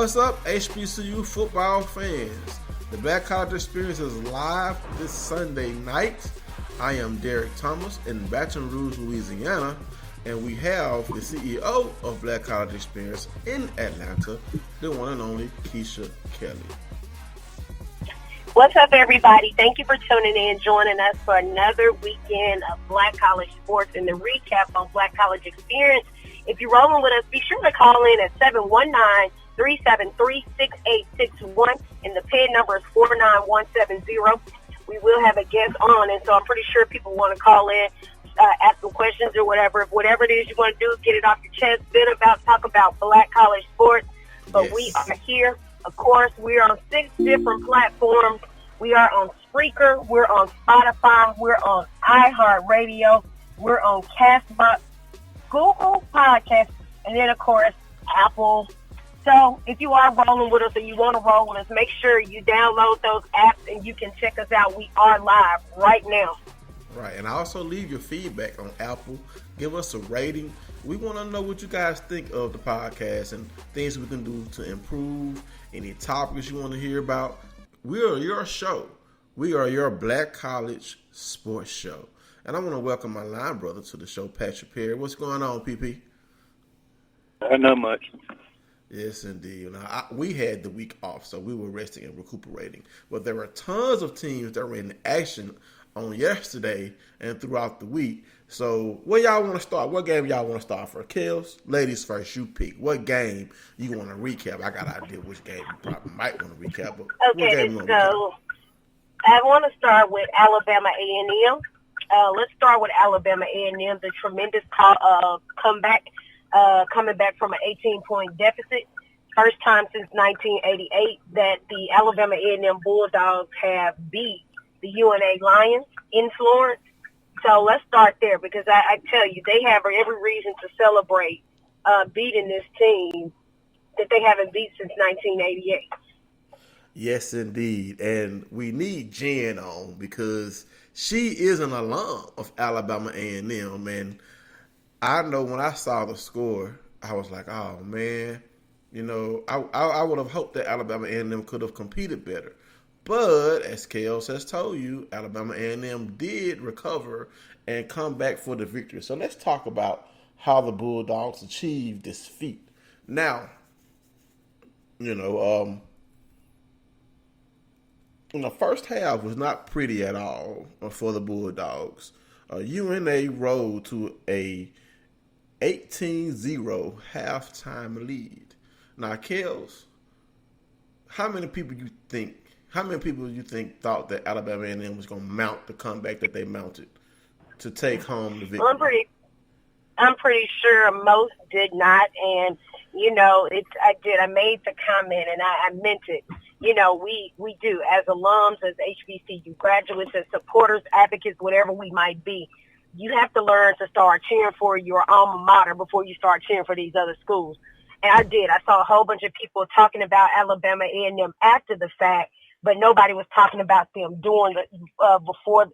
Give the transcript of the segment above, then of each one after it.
What's up, HBCU football fans? The Black College Experience is live this Sunday night. I am Derek Thomas in Baton Rouge, Louisiana, and we have the CEO of Black College Experience in Atlanta, the one and only Keisha Kelly. What's up, everybody? Thank you for tuning in, joining us for another weekend of Black College Sports and the recap on Black College Experience. If you're rolling with us, be sure to call in at 719-373-6861, and the PIN number is 49170. We will have a guest on, and so I'm pretty sure people want to call in, ask some questions or whatever. Whatever it is you want to do, get it off your chest, talk about Black College Sports. But yes, we are here. Of course, we are on 6 different platforms. We are on Spreaker, we're on Spotify, we're on iHeartRadio, we're on Castbox, Google Podcasts, and then, of course, Apple. So if you are rolling with us or you want to roll with us, make sure you download those apps and you can check us out. We are live right now. Right, and also leave your feedback on Apple. Give us a rating. We want to know what you guys think of the podcast and things we can do to improve, any topics you want to hear about. We are your show. We are your Black College Sports Show. And I want to welcome my line brother to the show, Patrick Perry. What's going on, PP? Not much. Yes, indeed. Now, we had the week off, so we were resting and recuperating. But there were tons of teams that were in action on yesterday and throughout the week. So where y'all want to start? What game y'all want to start for? Kels, ladies first, you pick. What game you want to recap? I got an idea which game you probably might want to recap. But okay, so I want to start with Alabama A&M. Let's start with Alabama A&M, the tremendous comeback, coming back from an 18-point deficit. First time since 1988 that the Alabama A&M Bulldogs have beat the UNA Lions in Florence. So let's start there because I tell you, they have every reason to celebrate beating this team that they haven't beat since 1988. Yes, indeed. And we need Jen on because she is an alum of Alabama A&M. And I know when I saw the score, I was like, oh, man, you know, I would have hoped that Alabama A&M could have competed better. But as Kels has told you, Alabama A&M did recover and come back for the victory. So let's talk about how the Bulldogs achieved this feat. Now, you know, the first half was not pretty at all for the Bulldogs. UNA rolled to a 18-0 halftime lead. Now, Kels, how many people you think thought that Alabama A&M was going to mount the comeback that they mounted to take home the victory? I'm pretty sure most did not, and you know, I made the comment and I meant it. You know, we do as alums, as HBCU graduates, as supporters, advocates, whatever we might be. You have to learn to start cheering for your alma mater before you start cheering for these other schools. And I did. I saw a whole bunch of people talking about Alabama A&M after the fact, but nobody was talking about them during before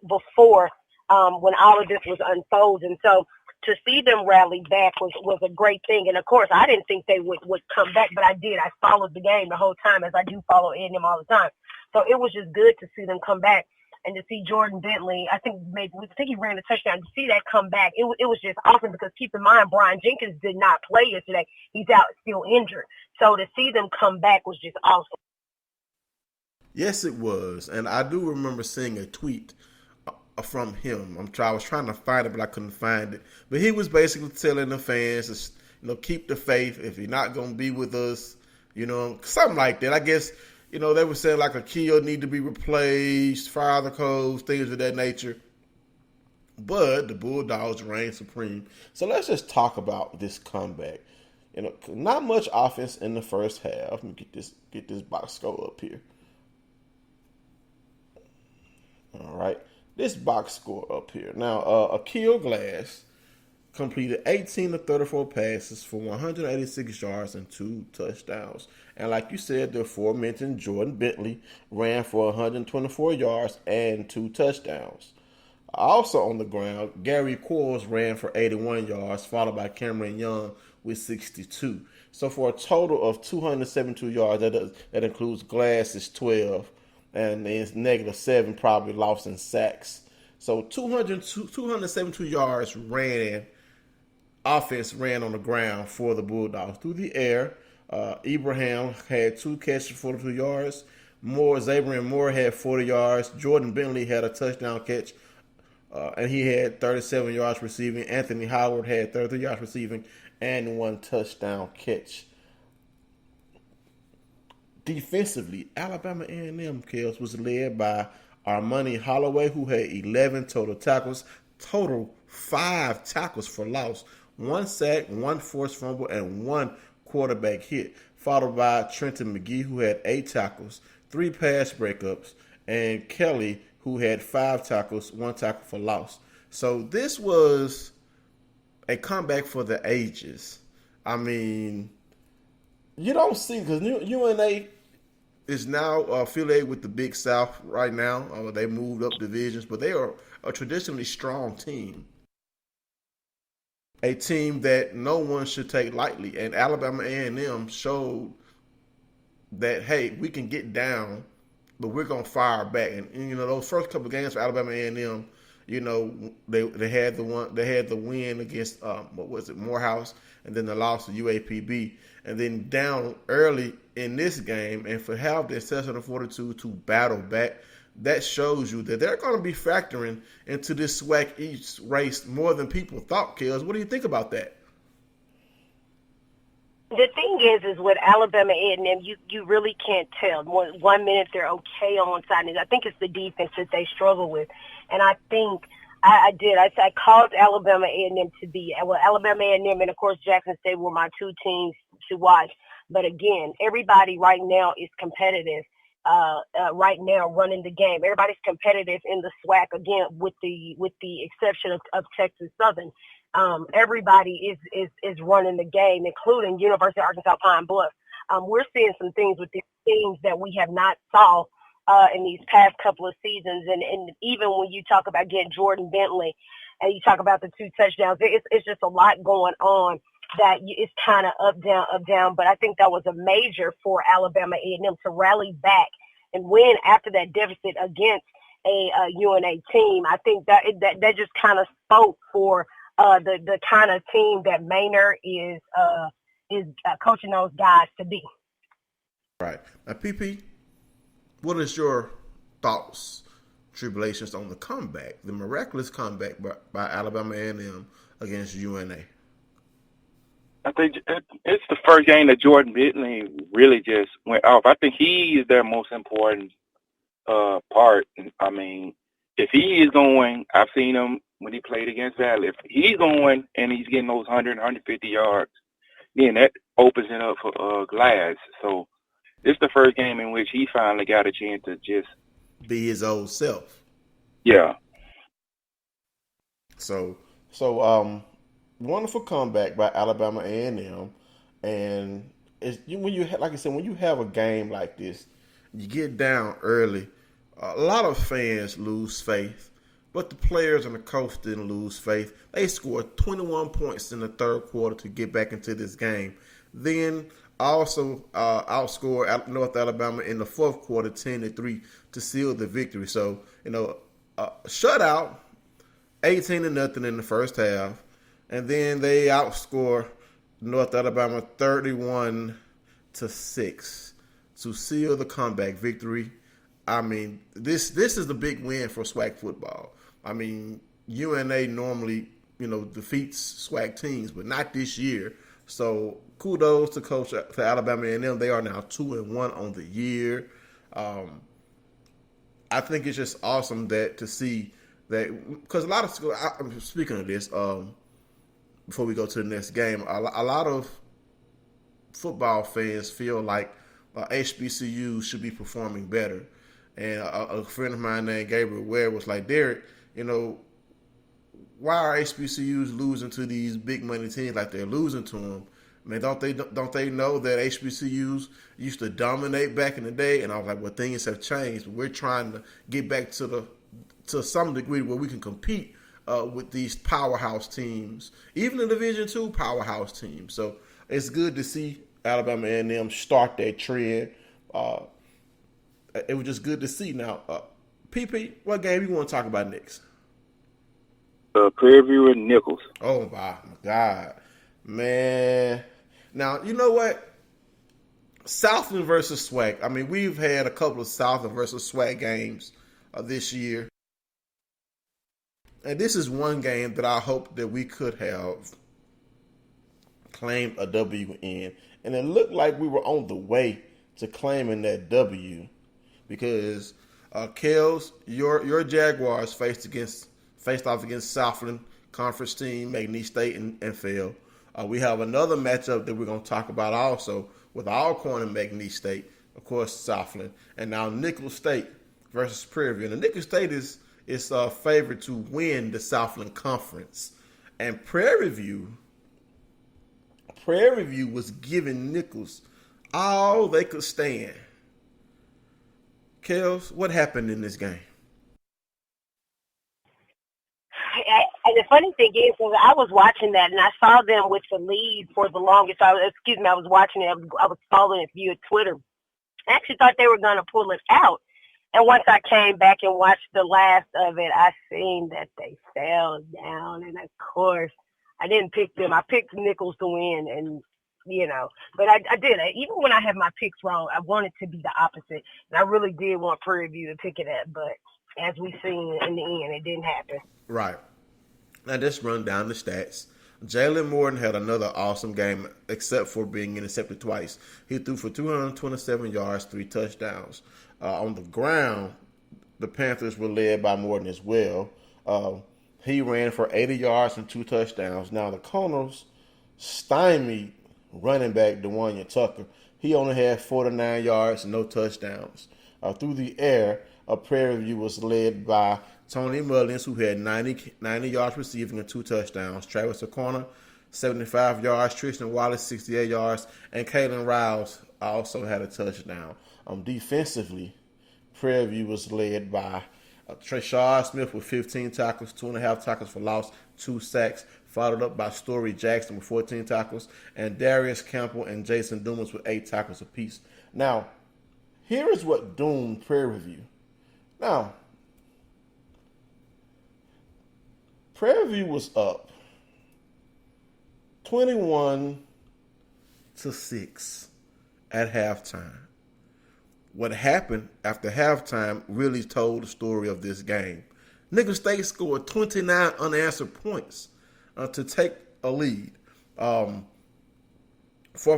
when all of this was unfolding. So to see them rally back was a great thing. And of course, I didn't think they would come back, but I did. I followed the game the whole time, as I do follow A&M all the time. So it was just good to see them come back and to see Jordan Bentley. I think he ran a touchdown. To see that come back, it was just awesome because keep in mind, Brian Jenkins did not play yesterday. He's out still injured. So to see them come back was just awesome. Yes, it was. And I do remember seeing a tweet from him. I was trying to find it, but I couldn't find it. But he was basically telling the fans, you know, keep the faith. If you're not going to be with us, you know, something like that. I guess, you know, they were saying like a key need to be replaced, fire the codes, things of that nature. But the Bulldogs reign supreme. So let's just talk about this comeback. You know, not much offense in the first half. Let me get this box score up here. All right. This box score up here. Now, Akil Glass completed 18 of 34 passes for 186 yards and 2 touchdowns. And like you said, the aforementioned Jordan Bentley ran for 124 yards and 2 touchdowns. Also on the ground, Gary Quarles ran for 81 yards, followed by Cameron Young with 62. So for a total of 272 yards, that includes Glass's 12, and it's -7 probably lost in sacks. So 272 yards offense ran on the ground for the Bulldogs. Through the air, Ibrahim had 2 catches for 42 yards. Zabrian Moore had 40 yards. Jordan Bentley had a touchdown catch, and he had 37 yards receiving. Anthony Howard had 33 yards receiving and 1 touchdown catch. Defensively, Alabama A&M Kels was led by Armani Holloway, who had 11 total tackles, 5 tackles for loss, 1 sack, 1 forced fumble, and 1 quarterback hit, followed by Trenton McGee, who had 8 tackles, 3 pass breakups, and Kelly, who had 5 tackles, 1 tackle for loss. So this was a comeback for the ages. I mean, you don't see, because UNA is now affiliated with the Big South right now. They moved up divisions, but they are a traditionally strong team. A team that no one should take lightly. And Alabama A&M showed that, hey, we can get down, but we're going to fire back. And those first couple of games for Alabama A&M, they had the win against Morehouse, and then the loss to UAPB, and then down early in this game, and for half the 742 to battle back, that shows you that they're going to be factoring into this SWAC East race more than people thought. Kels, what do you think about that? The thing is with Alabama A&M, you really can't tell. One minute they're okay on one side, and I think it's the defense that they struggle with. And I think I called Alabama A&M to be, Alabama A&M and, of course, Jackson State were my 2 teams to watch. But, again, everybody right now is competitive. Right now running the game. Everybody's competitive in the SWAC, again, with the exception of Texas Southern. Everybody is running the game, including University of Arkansas Pine Bluff. We're seeing some things with these teams that we have not saw in these past couple of seasons. And even when you talk about getting Jordan Bentley and you talk about the 2 touchdowns, it's just a lot going on that it's kind of up, down. But I think that was a major for Alabama A&M to rally back and win after that deficit against a UNA team. I think that just kind of spoke for the kind of team that Maynard is coaching those guys to be. Right. Now, PP, what is your thoughts, tribulations on the comeback, the miraculous comeback by Alabama A&M against UNA? I think it's the first game that Jordan Bentley really just went off. I think he is their most important part. I mean, if he is going, I've seen him when he played against Valley. If he's going and he's getting those 100, 150 yards, then that opens it up for Glass. So it's the first game in which he finally got a chance to just be his old self. Yeah. So wonderful comeback by Alabama A&M, and when you have a game like this, you get down early. A lot of fans lose faith, but the players and the coach didn't lose faith. They scored 21 points in the third quarter to get back into this game. Then also outscored North Alabama in the fourth quarter 10-3 to seal the victory. So shutout, 18-0 in the first half. And then they outscore North Alabama 31-6 to seal the comeback victory. I mean, this is the big win for SWAC football. I mean, UNA normally, defeats SWAC teams, but not this year. So kudos to Coach to Alabama A&M. They are now 2-1 on the year. I think it's just awesome to see that, because a lot of schools. Speaking of this. Before we go to the next game, a lot of football fans feel like HBCUs should be performing better. And a friend of mine named Gabriel Ware was like, Derek, why are HBCUs losing to these big money teams like they're losing to them? Man, don't they know that HBCUs used to dominate back in the day? And I was like, well, things have changed. We're trying to get back to some degree where we can compete with these powerhouse teams, even the Division II powerhouse teams. So it's good to see Alabama A&M start that trend. It was just good to see. Now, PP, what game you want to talk about next? Prairie View and Nichols. Oh my God, man! Now you know what? Southland versus SWAC. I mean, we've had a couple of Southland versus SWAC games this year. And this is one game that I hope that we could have claimed a W in. And it looked like we were on the way to claiming that W because Kels, your Jaguars faced off against Southland Conference team, McNeese State, and failed. We have another matchup that we're going to talk about also with Alcorn and McNeese State, of course, Southland, and now Nicholls State versus Prairie View. And Nicholls State is favored to win the Southland Conference. And Prairie View was giving Nicholls all they could stand. Kels, what happened in this game? And the funny thing is, I was watching that, and I saw them with the lead for the longest. I was watching it. I was following it via Twitter. I actually thought they were going to pull it out. And once I came back and watched the last of it, I seen that they fell down. And, of course, I didn't pick them. I picked Nicholls to win, and, but I did. Even when I had my picks wrong, I wanted to be the opposite. And I really did want Prairie View to pick it up. But as we seen in the end, it didn't happen. Right. Now, just run down the stats. Jalen Morton had another awesome game, except for being intercepted twice. He threw for 227 yards, 3 touchdowns. On the ground, the Panthers were led by Morton as well. He ran for 80 yards and 2 touchdowns. Now, the Colonels stymied running back DeWanya Tucker. He only had 49 yards and no touchdowns. Through the air, Prairie View was led by Tony Mullins, who had 90 yards receiving and 2 touchdowns. Travis O'Connor, 75 yards. Tristan Wallace, 68 yards. And Kalen Riles also had a touchdown. Defensively, Prairie View was led by Treshard Smith with 15 tackles, 2.5 tackles for loss, 2 sacks, followed up by Story Jackson with 14 tackles, and Darius Campbell and Jason Dumas with 8 tackles apiece. Now, here is what doomed Prairie View. Now, Prairie View was up 21-6 at halftime. What happened after halftime really told the story of this game. Nicholls State scored 29 unanswered points to take a lead. Fourth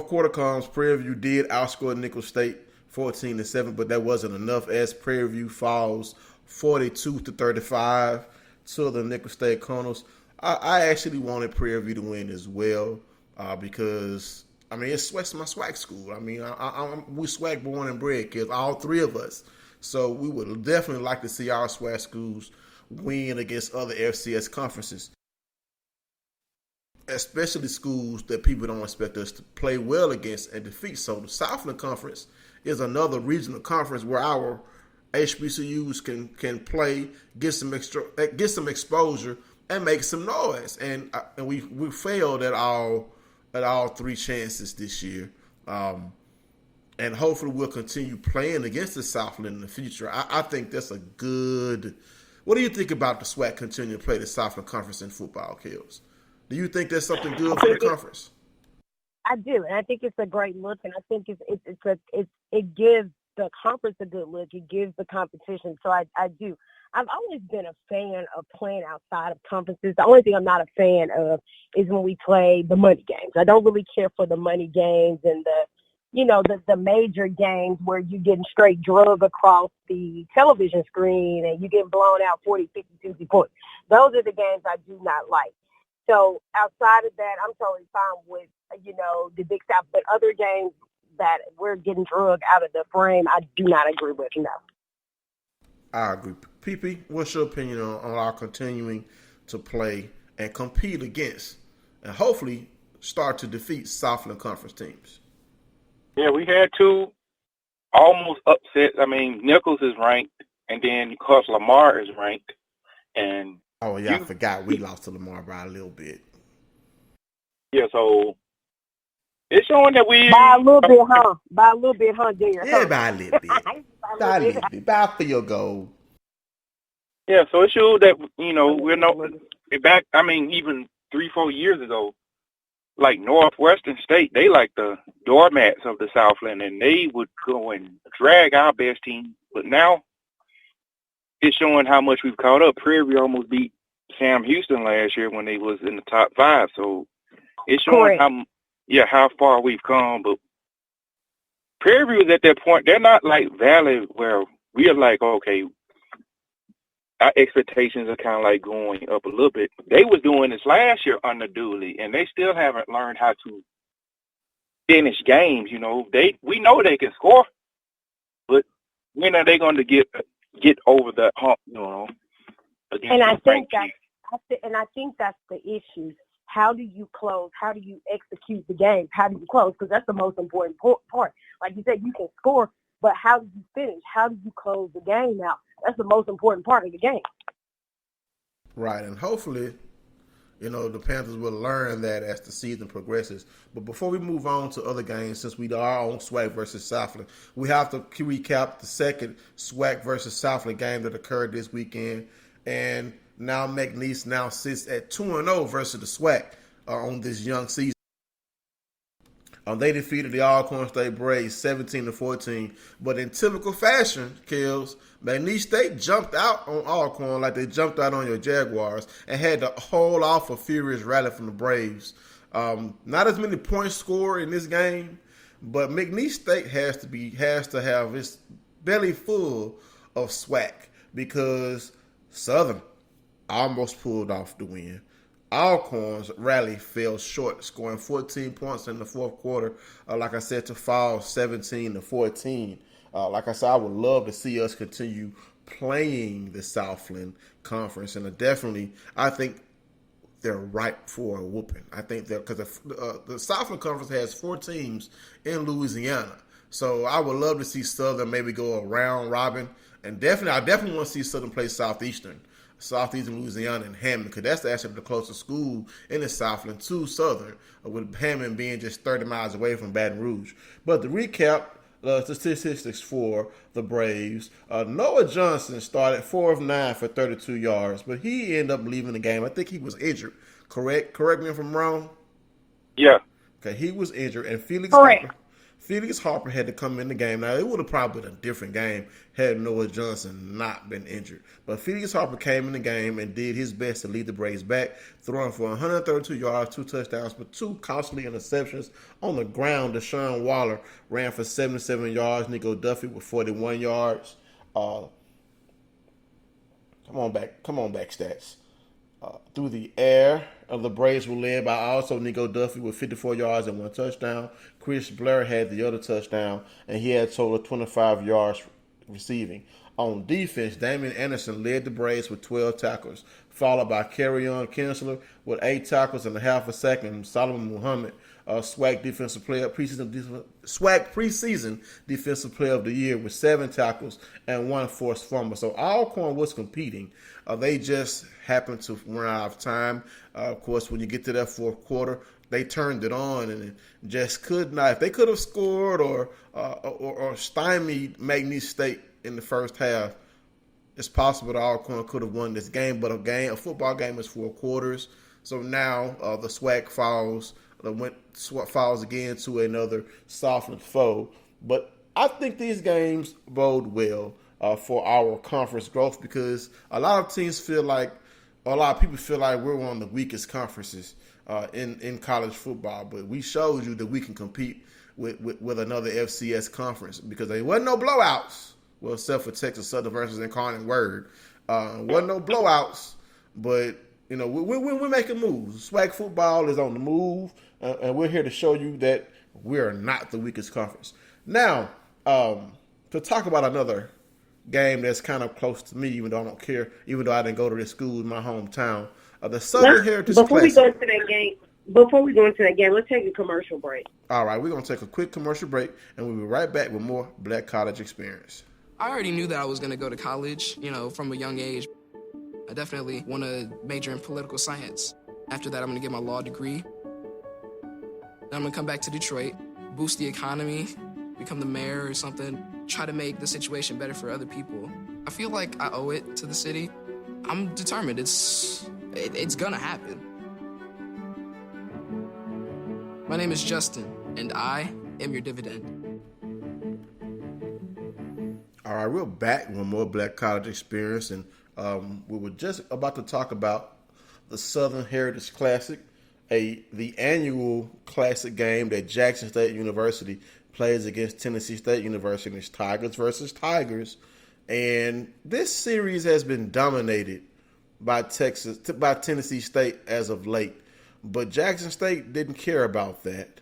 quarter comes, Prairie View did outscore Nicholls State 14-7, but that wasn't enough as Prairie View falls 42-35 to the Nicholls State Colonels. I actually wanted Prairie View to win as well because it's my SWAC school. We SWAC born and bred kids, all 3 of us. So we would definitely like to see our SWAC schools win against other FCS conferences, especially schools that people don't expect us to play well against and defeat. So the Southland Conference is another regional conference where our HBCUs can play, get some exposure, and make some noise. And we failed at all 3 chances this year. And hopefully we'll continue playing against the Southland in the future. I think that's a good. What do you think about the SWAC continuing to play the Southland Conference in football, Kels? Do you think that's something good for the conference? I do, and I think it's a great look, and I think it gives the conference a good look. It gives the competition. So I do. I've always been a fan of playing outside of conferences. The only thing I'm not a fan of is when we play the money games. I don't really care for the money games and the major games where you're getting straight drug across the television screen and you get blown out 40, 50, 60 points. Those are the games I do not like. So outside of that, I'm totally fine with, the Big South. But other games that we're getting drug out of the frame, I do not agree with, no. I agree. PP, what's your opinion on our continuing to play and compete against and hopefully start to defeat Southland Conference teams? Yeah, we had 2 almost upsets. Nicholls is ranked, and then, of course, Lamar is ranked. And Oh, yeah, I forgot we lost to Lamar by a little bit. Yeah, so it's showing that we... By a little bit, huh? By a little bit, huh, Derek? Yeah, by a little bit. By a little bit. By a field goal. Yeah, so it shows that, we're not... Back, even 3-4 years ago, like Northwestern State, they like the doormats of the Southland, and they would go and drag our best team. But now it's showing how much we've caught up. Prairie almost beat Sam Houston last year when they was in the top 5. So it's showing how far we've come. But Prairie was at that point. They're not like Valley where we are like, okay, our expectations are kind of like going up a little bit. They was doing this last year under Dooley, and they still haven't learned how to finish games. We know they can score, but when are they going to get over that hump? And I think that's the issue. How do you close? How do you execute the game? How do you close? Because that's the most important part. Like you said, you can score, but how do you finish? How do you close the game out? That's the most important part of the game. Right, and hopefully, the Panthers will learn that as the season progresses. But before we move on to other games, since we are on SWAC versus Southland, we have to recap the second SWAC versus Southland game that occurred this weekend. And now McNeese now sits at 2-0 versus the SWAC on this young season. They defeated the Alcorn State Braves 17-14, but in typical fashion, Kells, McNeese State jumped out on Alcorn like they jumped out on your Jaguars and had to hold off a furious rally from the Braves. Not as many points scored in this game, but McNeese State has to have its belly full of SWAC because Southern almost pulled off the win. Alcorn's rally fell short, scoring 14 points in the fourth quarter, like I said, to fall 17-14. Like I said, I would love to see us continue playing the Southland Conference, and I think they're ripe for a whooping. I think that because the Southland Conference has 4 teams in Louisiana, so I would love to see Southern maybe go a round robin, and I definitely want to see Southern play Southeastern Louisiana and Hammond, because that's actually the closest school in the Southland to Southern, with Hammond being just 30 miles away from Baton Rouge. But to recap the statistics for the Braves, Noah Johnson started 4 of 9 for 32 yards, but he ended up leaving the game. I think he was injured. Correct me if I'm wrong? Yeah. Okay, he was injured, and Felix Harper had to come in the game. Now, it would have probably been a different game had Noah Johnson not been injured. But Felix Harper came in the game and did his best to lead the Braves back, throwing for 132 yards, 2 touchdowns, but 2 costly interceptions. On the ground, Deshaun Waller ran for 77 yards. Nico Duffy with 41 yards. Come on back, stats. Through the air, the Braves were led by also Nico Duffy with 54 yards and 1 touchdown. Chris Blair had the other touchdown, and he had a total of 25 yards receiving. On defense, Damian Anderson led the Braves with 12 tackles, followed by Kerryon Kinsler with 8 tackles and a half a sack, and Solomon Muhammad, SWAC preseason defensive player of the year with 7 tackles and 1 forced fumble. So Alcorn was competing. They just happened to run out of time. Of course, when you get to that fourth quarter, they turned it on and just could not. If they could have scored or stymied McNeese State in the first half, it's possible that Alcorn could have won this game. But a football game is 4 quarters. So now the SWAC falls again to another Southland foe. But I think these games bode well for our conference growth, because a lot of people feel like we're one of the weakest conferences in college football. But we showed you that we can compete with another FCS conference, because there wasn't no blowouts. Well, except for Texas Southern versus Incarnate Word. Wasn't no blowouts, but we're making moves. SWAC football is on the move, and we're here to show you that we are not the weakest conference. Now, to talk about another game that's kind of close to me, even though I don't care, even though I didn't go to this school in my hometown, the Southern Heritage Classic. Before we go into that game, let's take a commercial break. All right, we're going to take a quick commercial break, and we'll be right back with more Black College Experience. I already knew that I was going to go to college, from a young age. I definitely want to major in political science. After that, I'm going to get my law degree. Then I'm going to come back to Detroit, boost the economy, become the mayor or something, try to make the situation better for other people. I feel like I owe it to the city. I'm determined. It's going to happen. My name is Justin, and I am your dividend. All right, we're back with more Black College Experience, and we were just about to talk about the Southern Heritage Classic, the annual classic game that Jackson State University plays against Tennessee State University. It's Tigers versus Tigers, and this series has been dominated by Tennessee State as of late, but Jackson State didn't care about that.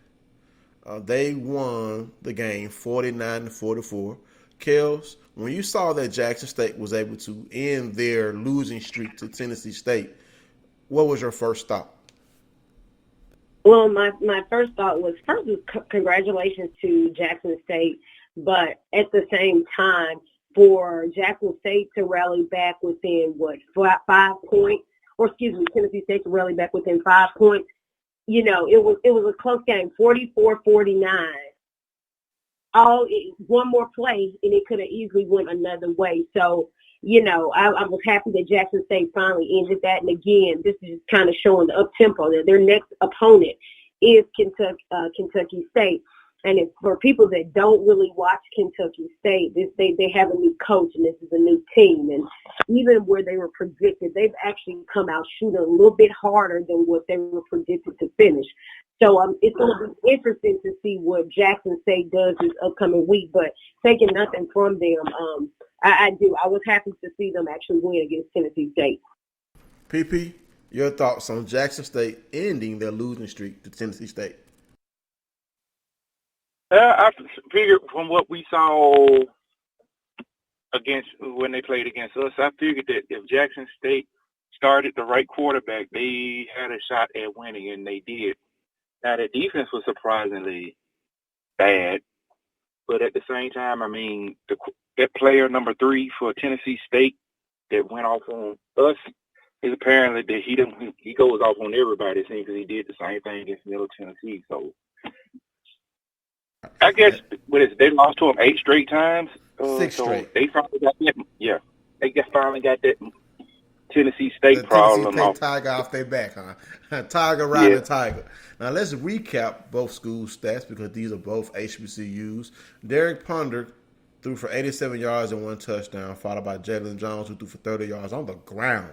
They won the game 49-44. Kels, when you saw that Jackson State was able to end their losing streak to Tennessee State, what was your first thought? Well, my first thought was, congratulations to Jackson State, but at the same time, for Jackson State to rally back within, 5 points, Tennessee State to rally back within 5 points, it was a close game, 44-49. One more play, and it could have easily went another way. So, I was happy that Jackson State finally ended that. And again, this is kind of showing the up-tempo that their next opponent is Kentucky State. And it's for people that don't really watch Kentucky State, they have a new coach, and this is a new team. And even where they were predicted, they've actually come out shooting a little bit harder than what they were predicted to finish. So it's going to be interesting to see what Jackson State does this upcoming week. But taking nothing from them, I was happy to see them actually win against Tennessee State. PP, your thoughts on Jackson State ending their losing streak to Tennessee State? I figured from what we saw when they played against us, I figured that if Jackson State started the right quarterback, they had a shot at winning, and they did. Now, the defense was surprisingly bad, but at the same time, that player number 3 for Tennessee State that went off on us is apparently that he goes off on everybody, it seems, because he did the same thing against Middle Tennessee. So I guess they lost to him 8 straight times. 6 straight. They finally got that. Yeah, they finally got that Tennessee State problem. Tennessee State Tiger off their back, huh? Tiger riding Tiger. Now let's recap both school stats because these are both HBCUs. Derek Ponder threw for 87 yards and 1 touchdown, followed by Jalen Jones, who threw for 30 yards on the ground.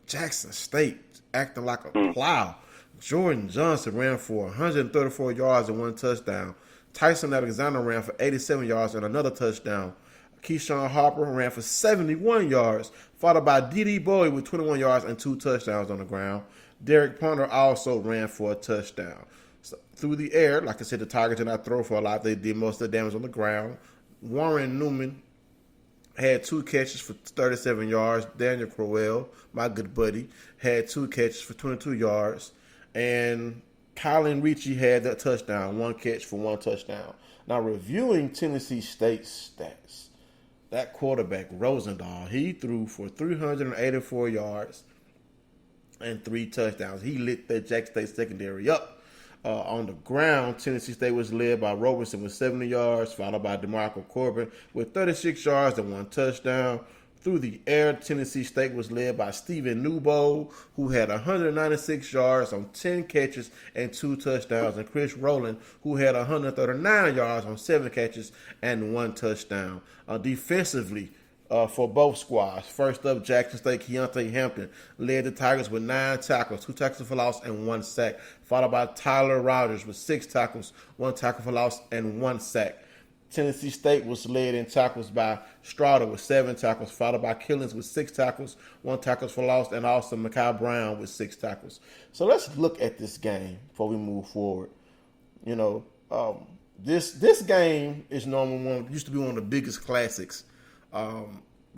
Jackson State acting like a plow. Jordan Johnson ran for 134 yards and 1 touchdown. Tyson Alexander ran for 87 yards and another touchdown. Keyshawn Harper ran for 71 yards, followed by D.D. Bowie with 21 yards and 2 touchdowns on the ground. Derek Ponder also ran for a touchdown. So, through the air, like I said, the Tigers did not throw for a lot. They did most of the damage on the ground. Warren Newman had 2 catches for 37 yards. Daniel Crowell, my good buddy, had 2 catches for 22 yards. And Kylan Ricci had that touchdown, 1 catch for 1 touchdown. Now, reviewing Tennessee State's stats, that quarterback, Rosendahl, he threw for 384 yards and 3 touchdowns. He lit that Jackson State secondary up. On the ground, Tennessee State was led by Roberson with 70 yards, followed by DeMarco Corbin with 36 yards and 1 touchdown. Through the air, Tennessee State was led by Stephen Newbold, who had 196 yards on 10 catches and 2 touchdowns, and Chris Rowland, who had 139 yards on 7 catches and 1 touchdown. Defensively, for both squads, first up, Jackson State, Keontae Hampton led the Tigers with 9 tackles, 2 tackles for loss, and 1 sack, followed by Tyler Rogers with 6 tackles, 1 tackle for loss, and 1 sack. Tennessee State was led in tackles by Strada with 7 tackles, followed by Killings with 6 tackles, 1 tackle for loss, and also Mekhi Brown with 6 tackles. So let's look at this game before we move forward. This game is used to be one of the biggest classics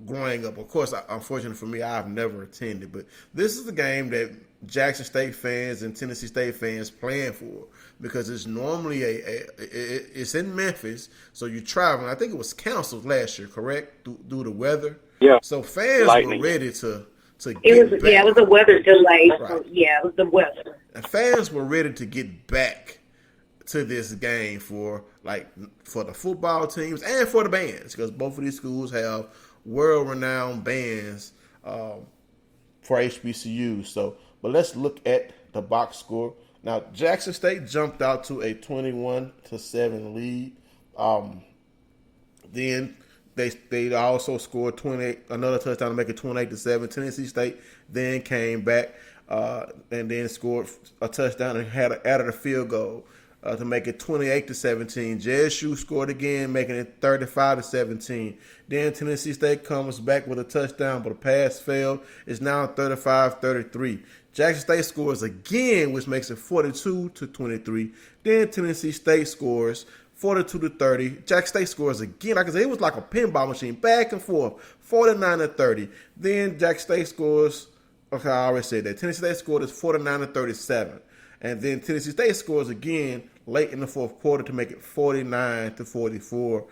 growing up. Of course, unfortunately for me, I've never attended, but this is the game that Jackson State fans and Tennessee State fans plan for because it's normally it's in Memphis, so you're traveling. I think it was canceled last year, correct? Due to weather. Yeah. So fans Lightning. were ready to to It get was, back. it was a weather delay. Right. So, yeah, it was the weather. And fans were ready to get back to this game for the football teams and for the bands, because both of these schools have world-renowned bands for HBCUs. So, but let's look at the box score. Now, Jackson State jumped out to a 21-7 lead. Then they also scored 28 another touchdown to make it 28-7. Tennessee State then came back and then scored a touchdown and added a field goal to make it 28-17. JSU scored again, making it 35-17. Then Tennessee State comes back with a touchdown, but a pass failed. It's now 35-33. Jackson State scores again, which makes it 42-23. Then Tennessee State scores 42-30. Jackson State scores again. Like I said, it was like a pinball machine, back and forth, 49-30. Then Jackson State scores. Okay, I already said that. Tennessee State scored is 49-37. And then Tennessee State scores again late in the fourth quarter to make it 49-44.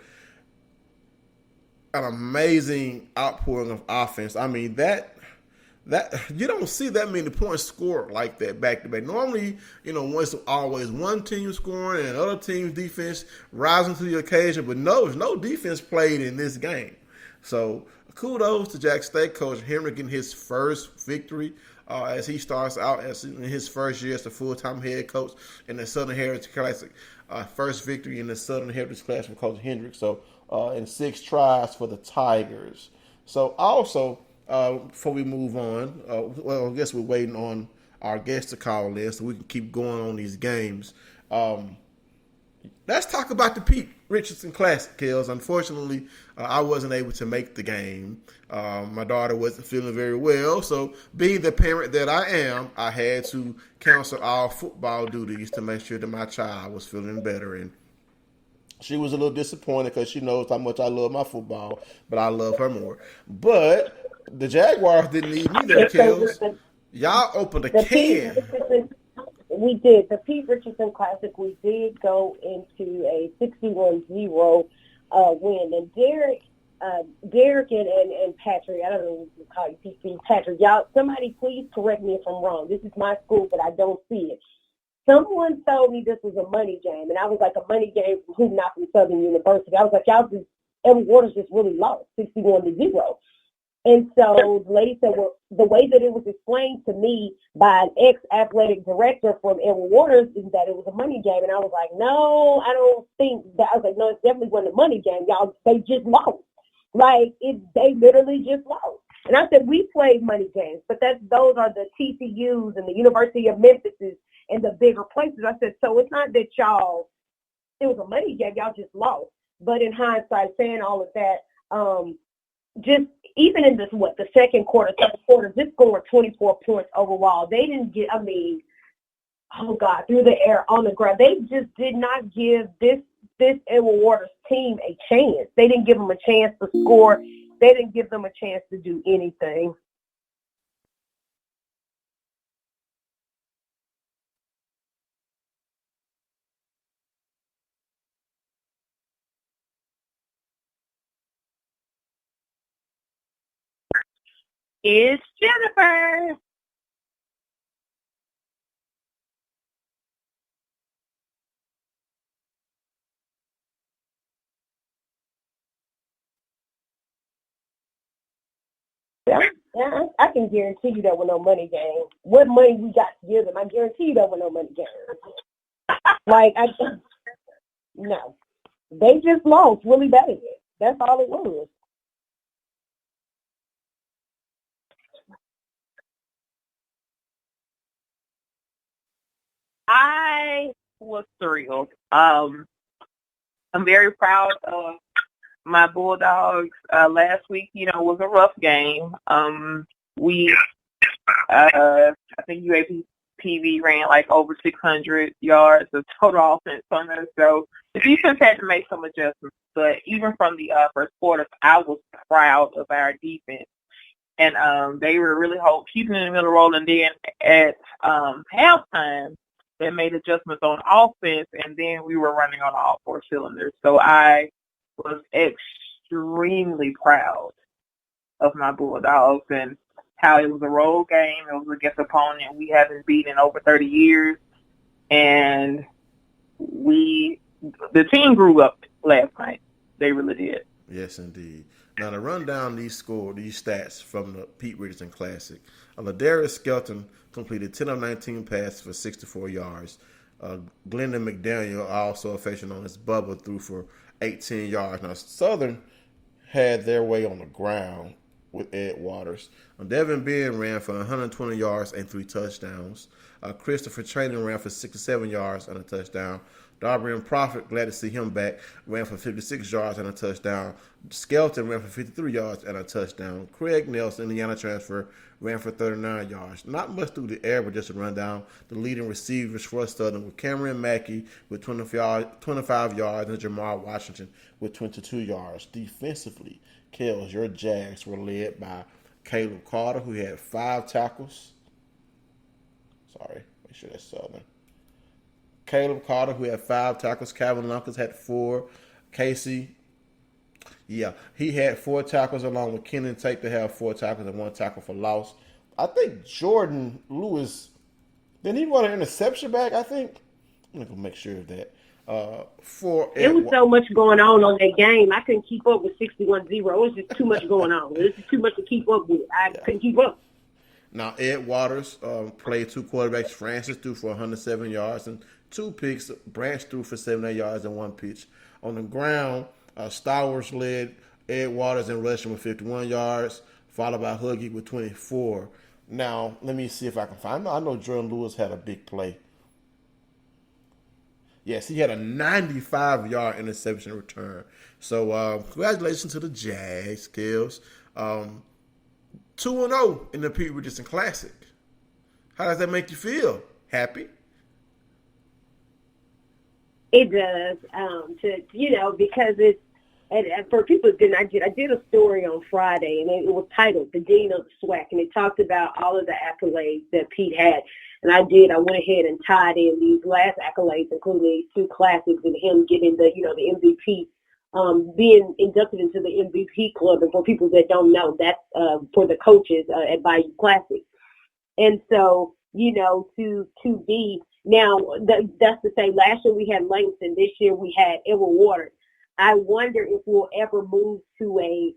An amazing outpouring of offense. I mean, that you don't see that many points scored like that back to back. Normally, once always one team scoring and other team's defense rising to the occasion, but no defense played in this game. So kudos to Jackson State coach Henry getting his first victory as he starts out in his first year as a full-time head coach in the Southern Heritage Classic. First victory in the Southern Heritage Classic from Coach Hendrick. So in 6 tries for the Tigers. So also, before we move on, I guess we're waiting on our guests to call in so we can keep going on these games. Let's talk about the Pete Richardson Classic, Kels. Unfortunately, I wasn't able to make the game. My daughter wasn't feeling very well, so being the parent that I am, I had to cancel all football duties to make sure that my child was feeling better. And she was a little disappointed because she knows how much I love my football, but I love her more. But the Jaguars didn't need me there, Kels. Y'all opened a can. We did. The Pete Richardson Classic, we did go into a 61-0 win. And Derek and Patrick, I don't know what to call you, PC, Patrick, y'all, somebody please correct me if I'm wrong. This is my school, but I don't see it. Someone told me this was a money game, and I was like, a money game from who, not from Southern University. I was like, y'all just, Edward Waters just really lost 61-0. And so the lady said, well, the way that it was explained to me by an ex-athletic director from Edward Waters is that it was a money game. And I was like, no, I don't think that. I was like, no, it definitely wasn't a money game. Y'all, they just lost. They literally just lost. And I said, we played money games, but those are the TCUs and the University of Memphis's and the bigger places. I said, so it's not that it was a money game, y'all just lost. But in hindsight, saying all of that, just even in the second quarter, third quarter, just scored 24 points overall. They didn't get, through the air, on the ground. They just did not give this Edward Waters team a chance. They didn't give them a chance to score. They didn't give them a chance to do anything. It's Jennifer. Yeah, I can guarantee you there were no money games. What money we got to give them, I guarantee you there were no money games. No. They just lost really bad. That's all it was. I was thrilled. I'm very proud of my Bulldogs. Last week, was a rough game. I think UAPV ran like over 600 yards of total offense on us. So the defense had to make some adjustments. But even from the first quarter, I was proud of our defense. And they were really keeping in the middle roll. And then at halftime, they made adjustments on offense, and then we were running on all 4 cylinders. So I was extremely proud of my Bulldogs and how it was a road game. It was against an opponent we haven't beaten in over 30 years. And the team grew up last night. They really did. Yes, indeed. Now, to run down these stats from the Pete Richardson Classic, Ladarius Skelton completed 10 of 19 passes for 64 yards. Glendon McDaniel, also affectionately known as Bubba, threw for 18 yards. Now, Southern had their way on the ground with Ed Waters. Devin Beard ran for 120 yards and 3 touchdowns. Christopher Trainer ran for 67 yards and a touchdown. Darby and Prophet, glad to see him back, ran for 56 yards and a touchdown. Skelton ran for 53 yards and a touchdown. Craig Nelson, Indiana transfer, ran for 39 yards. Not much through the air, but just a rundown. The leading receivers for Southern with Cameron Mackey with 25 yards and Jamar Washington with 22 yards. Defensively, Kels, your Jags were led by Caleb Carter, who had 5 tackles. Sorry, make sure that's Southern. Caleb Carter, who had 5 tackles. Calvin Lunkers had 4. Casey, he had 4 tackles, along with Kenan Tate to have 4 tackles and 1 tackle for loss. I think Jordan Lewis, didn't he run an interception back, I think? I'm going to make sure of that. There was so much going on that game. I couldn't keep up with 61-0. It was just too much going on. It was too much to keep up with. I couldn't keep up. Now, Ed Waters played 2 quarterbacks. Francis threw for 107 yards and 2 picks. Branch threw for 78 yards and 1 pitch. On the ground, Stowers led Ed Waters in rushing with 51 yards, followed by Huggy with 24. Now, let me see if I can find. I know Jordan Lewis had a big play. Yes, he had a 95-yard interception return. So, congratulations to the Jags, Kills. 2-0 in the Pete Richardson Classic. How does that make you feel? Happy? It does. Because it's, and for people who didn't, I did a story on Friday, and it was titled "The Dean of the SWAC," and it talked about all of the accolades that Pete had. And I went ahead and tied in these last accolades, including these 2 classics, and him getting the MVP, being inducted into the MVP club. And for people that don't know, that's for the coaches at Bayou Classic. And so, to be now, that's to say, last year we had Langston, this year we had Edward Waters. I wonder if we'll ever move to a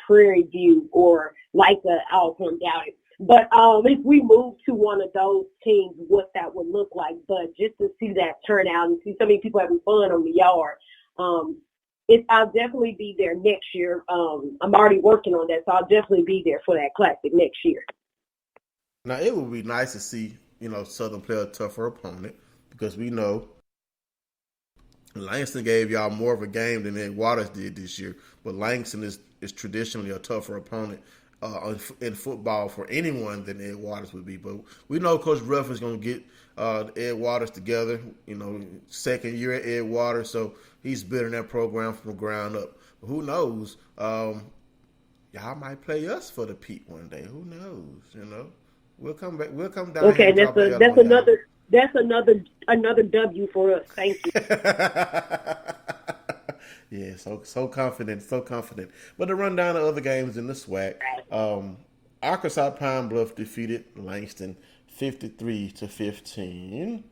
Prairie View or I don't doubt it. But if we move to one of those teams, what that would look like. But just to see that turnout and see so many people having fun on the yard, I'll definitely be there next year. I'm already working on that, so I'll definitely be there for that classic next year. Now, it would be nice to see, Southern play a tougher opponent, because we know Langston gave y'all more of a game than Ed Waters did this year. But Langston is traditionally a tougher opponent in football for anyone than Ed Waters would be. But we know Coach Ruff is going to get Ed Waters together, second year at Ed Waters, so he's building that program from the ground up. But who knows? Y'all might play us for the Pete one day. Who knows? We'll come back. We'll come down. Okay, that's another W for us. Thank you. Yeah, so confident. But to run down the other games in the SWAC, Arkansas Pine Bluff defeated Langston 53-15.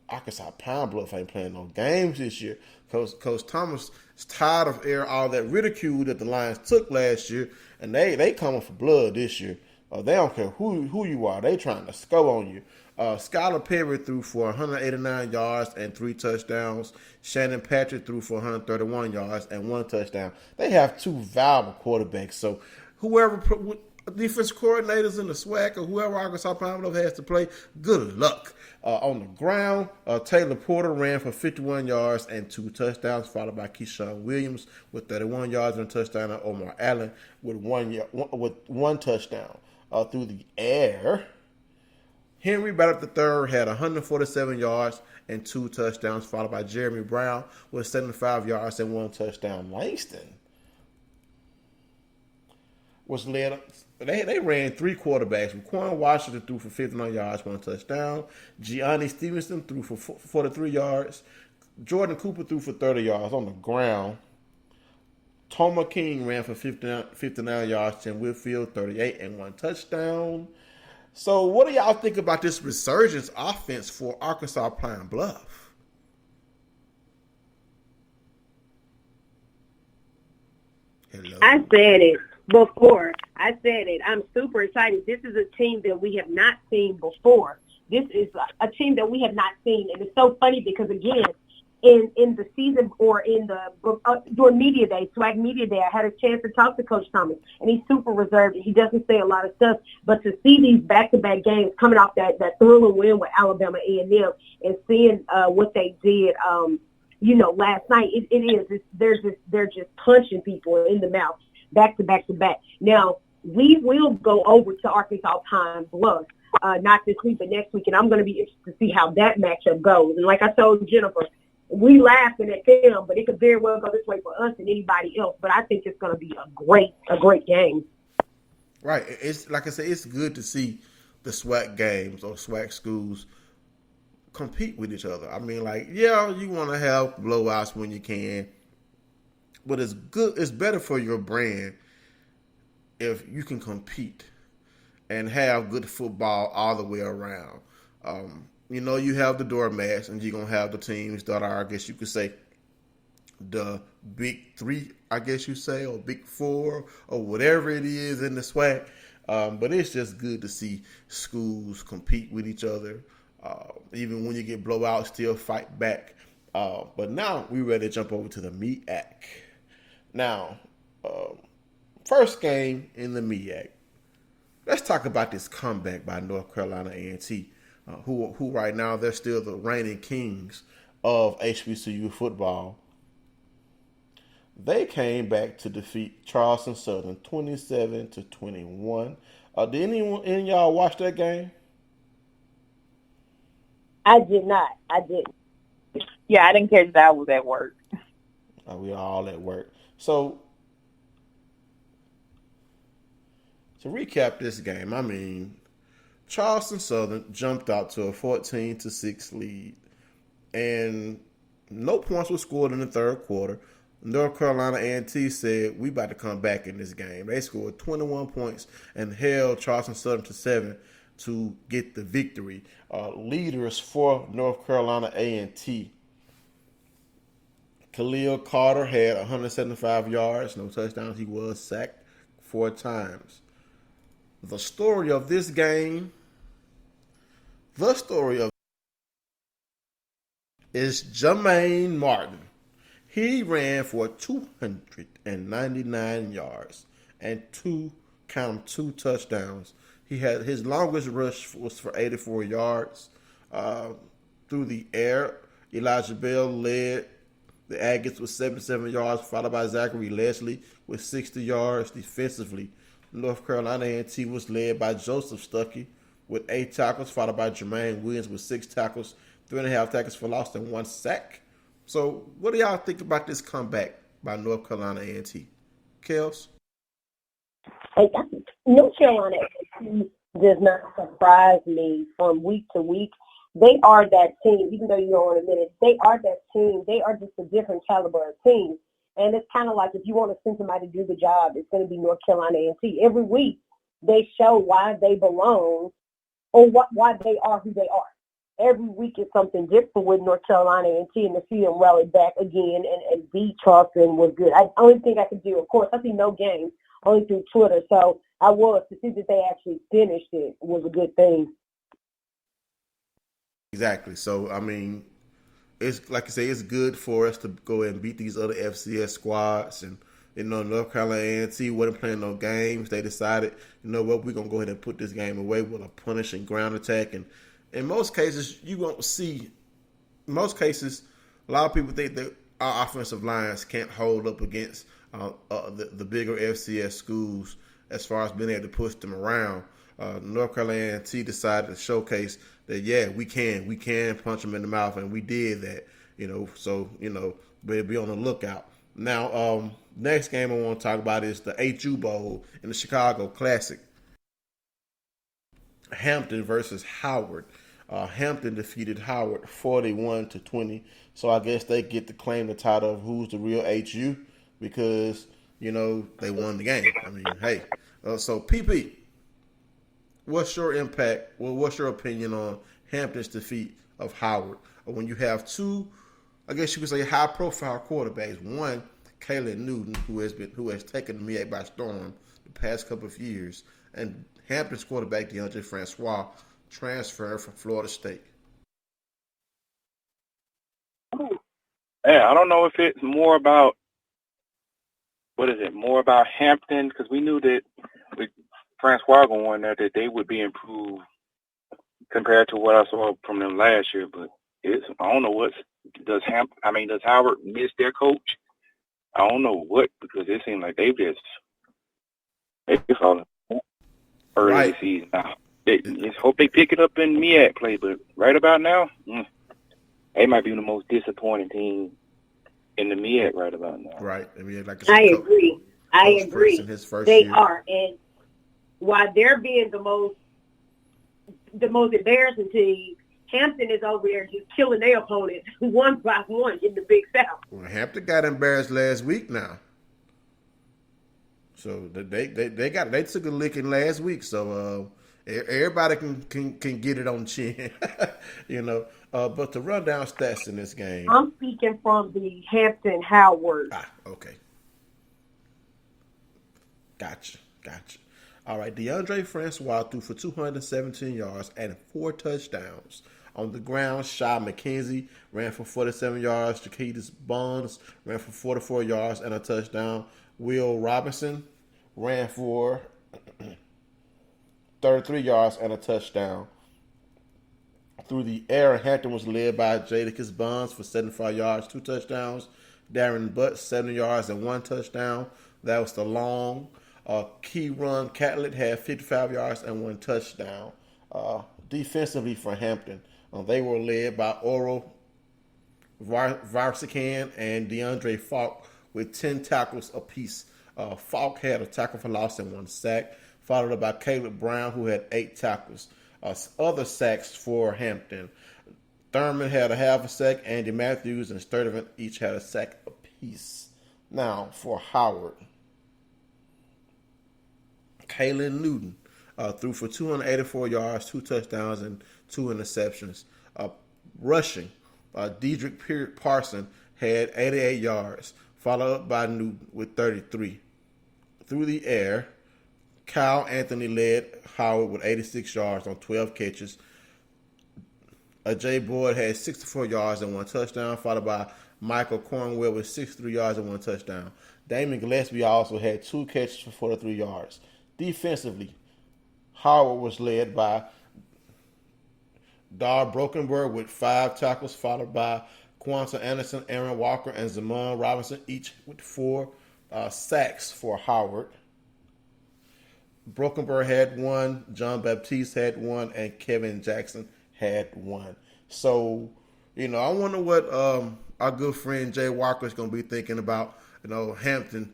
Arkansas Pine Bluff ain't playing no games this year. Coach Thomas is tired of all that ridicule that the Lions took last year, and they coming for blood this year. They don't care who you are. They trying to score on you. Skylar Perry threw for 189 yards and 3 touchdowns. Shannon Patrick threw for 131 yards and 1 touchdown. They have 2 valuable quarterbacks. So whoever defense coordinators in the SWAC or whoever Arkansas Pine Bluff has to play, good luck. On the ground, Taylor Porter ran for 51 yards and 2 touchdowns, followed by Keyshawn Williams with 31 yards and a touchdown, and Omar Allen with one touchdown. Through the air, Henry Ballard III had 147 yards and 2 touchdowns, followed by Jeremy Brown with 75 yards and 1 touchdown. Langston was led. They ran 3 quarterbacks. Quan Washington threw for 59 yards, 1 touchdown. Gianni Stevenson threw for 43 yards. Jordan Cooper threw for 30 yards on the ground. Toma King ran for 59 yards, Tim Whitfield 38 and 1 touchdown. So what do y'all think about this resurgence offense for Arkansas playing Bluff? Hello. I said it before. I said it. I'm super excited. This is a team that we have not seen before. This is a team that we have not seen. And it's so funny because, again, in the season or in the during media day, swag media day, I had a chance to talk to Coach Thomas, and he's super reserved. He doesn't say a lot of stuff, but to see these back-to-back games coming off that thrilling win with Alabama A&M and seeing what they did, last night, they're just punching people in the mouth back to back to back. Now we will go over to Arkansas Pine Bluff. Not this week, but next week, and I'm going to be interested to see how that matchup goes. And like I told Jennifer, we laughing at them, but it could very well go this way for us and anybody else. But I think it's going to be a great game. Right. It's like I said, it's good to see the SWAC games or SWAC schools compete with each other. I mean, like, yeah, you want to have blowouts when you can, but it's good. It's better for your brand if you can compete and have good football all the way around. You have the doormats, and you're going to have the teams that are, I guess you could say, the big three, I guess you say, or big four, or whatever it is in the SWAC. But it's just good to see schools compete with each other. Even when you get blowouts, still fight back. But now we're ready to jump over to the MEAC. Now, first game in the MEAC. Let's talk about this comeback by North Carolina A&T, who right now they're still the reigning kings of HBCU football. They came back to defeat Charleston Southern 27-21. Did anyone in y'all watch that game? I did not. I didn't. Yeah, I didn't catch that. I was at work. We are all at work. So, to recap this game, I mean, Charleston Southern jumped out to a 14-6 lead, and no points were scored in the third quarter. North Carolina A&T said, we about to come back in this game. They scored 21 points and held Charleston Southern to 7 to get the victory. Leaders for North Carolina A&T. Khalil Carter had 175 yards, no touchdowns. He was sacked 4 times. The story of this game, is Jermaine Martin. He ran for 299 yards and two touchdowns. He had his longest rush was for 84 yards through the air. Elijah Bell led the Aggies with 77 yards, followed by Zachary Leslie with 60 yards. Defensively, North Carolina A&T was led by Joseph Stuckey with 8 tackles, followed by Jermaine Williams with 6 tackles, 3.5 tackles for loss, and 1 sack. So, what do y'all think about this comeback by North Carolina A&T? Kels? North Carolina does not surprise me from week to week. They are that team, even though you don't want to admit it, they are that team. They are just a different caliber of team. And it's kind of like if you want to send somebody to do the job, it's going to be North Carolina A&T. Every week, they show why they belong or why they are who they are. Every week is something different with North Carolina A&T, and to see them rally back again and beat Charleston was good. The only thing I could do, of course, I see no games, only through Twitter, so to see that they actually finished it was a good thing. Exactly. So, I mean, it's like I say, it's good for us to go and beat these other FCS squads. And, North Carolina A&T wasn't playing no games. They decided, you know what, we're going to go ahead and put this game away with a punishing ground attack. And in most cases, you won't see – in most cases, a lot of people think that our offensive lines can't hold up against the bigger FCS schools as far as being able to push them around. North Carolina A&T decided to showcase that, yeah, we can punch them in the mouth, and we did that, so, better be on the lookout. Now, next game I want to talk about is the HU Bowl in the Chicago Classic. Hampton versus Howard. Hampton defeated Howard 41-20, so I guess they get to claim the title of who's the real HU because they won the game. I mean, hey. So, PP, what's your impact? Well, what's your opinion on Hampton's defeat of Howard? When you have two, I guess you could say, high-profile quarterbacks. One, Kalen Newton, who has taken the MEAC by storm the past couple of years, and Hampton's quarterback DeAndre Francois transferred from Florida State. Yeah, I don't know if it's more about more about Hampton, because we knew that with Francois going there that they would be improved compared to what I saw from them last year. But I don't know does Howard miss their coach? I don't know what, because it seems like they falling early this season now. Just hope they pick it up in MEAC play, but right about now, they might be the most disappointing team in the MEAC right about now. Right. I mean, I agree. In his first they year. are, and while they're being the most embarrassing team, Hampton is over there just killing their opponents one by one in the Big South. Well, Hampton got embarrassed last week now. So they took a licking last week. So everybody can get it on chin, But to run down stats in this game, I'm speaking from the Hampton Howard. Okay. Gotcha. All right, DeAndre Francois threw for 217 yards and 4 touchdowns. On the ground, Shy McKenzie ran for 47 yards. Jaquita's Bonds ran for 44 yards and a touchdown. Will Robinson ran for 33 yards and a touchdown. Through the air, Hampton was led by Jadakiss Bonds for 75 yards, 2 touchdowns. Darren Butt, 70 yards and 1 touchdown. That was the long. Key Run Catlett had 55 yards and 1 touchdown. Defensively for Hampton, they were led by Oro Varsican and DeAndre Falk with 10 tackles apiece. Falk had a tackle for loss and 1 sack, followed up by Caleb Brown, who had 8 tackles. Other sacks for Hampton. Thurman had a half a sack. Andy Matthews and Sturdivant each had a sack apiece. Now, for Howard, Kalen Newton threw for 284 yards, 2 touchdowns, and 2 interceptions. Rushing, Dedrick Parson had 88 yards, followed up by Newton with 33. Through the air, Kyle Anthony led Howard with 86 yards on 12 catches. Jay Boyd had 64 yards and 1 touchdown, followed by Michael Cornwell with 63 yards and 1 touchdown. Damon Gillespie also had 2 catches for 43 yards. Defensively, Howard was led by Dar Brokenberg with 5 tackles, followed by Quanta Anderson, Aaron Walker, and Zaman Robinson, each with 4 sacks for Howard. Brokenberg had 1, John Baptiste had 1, and Kevin Jackson had 1. So, I wonder what our good friend Jay Walker is going to be thinking about, Hampton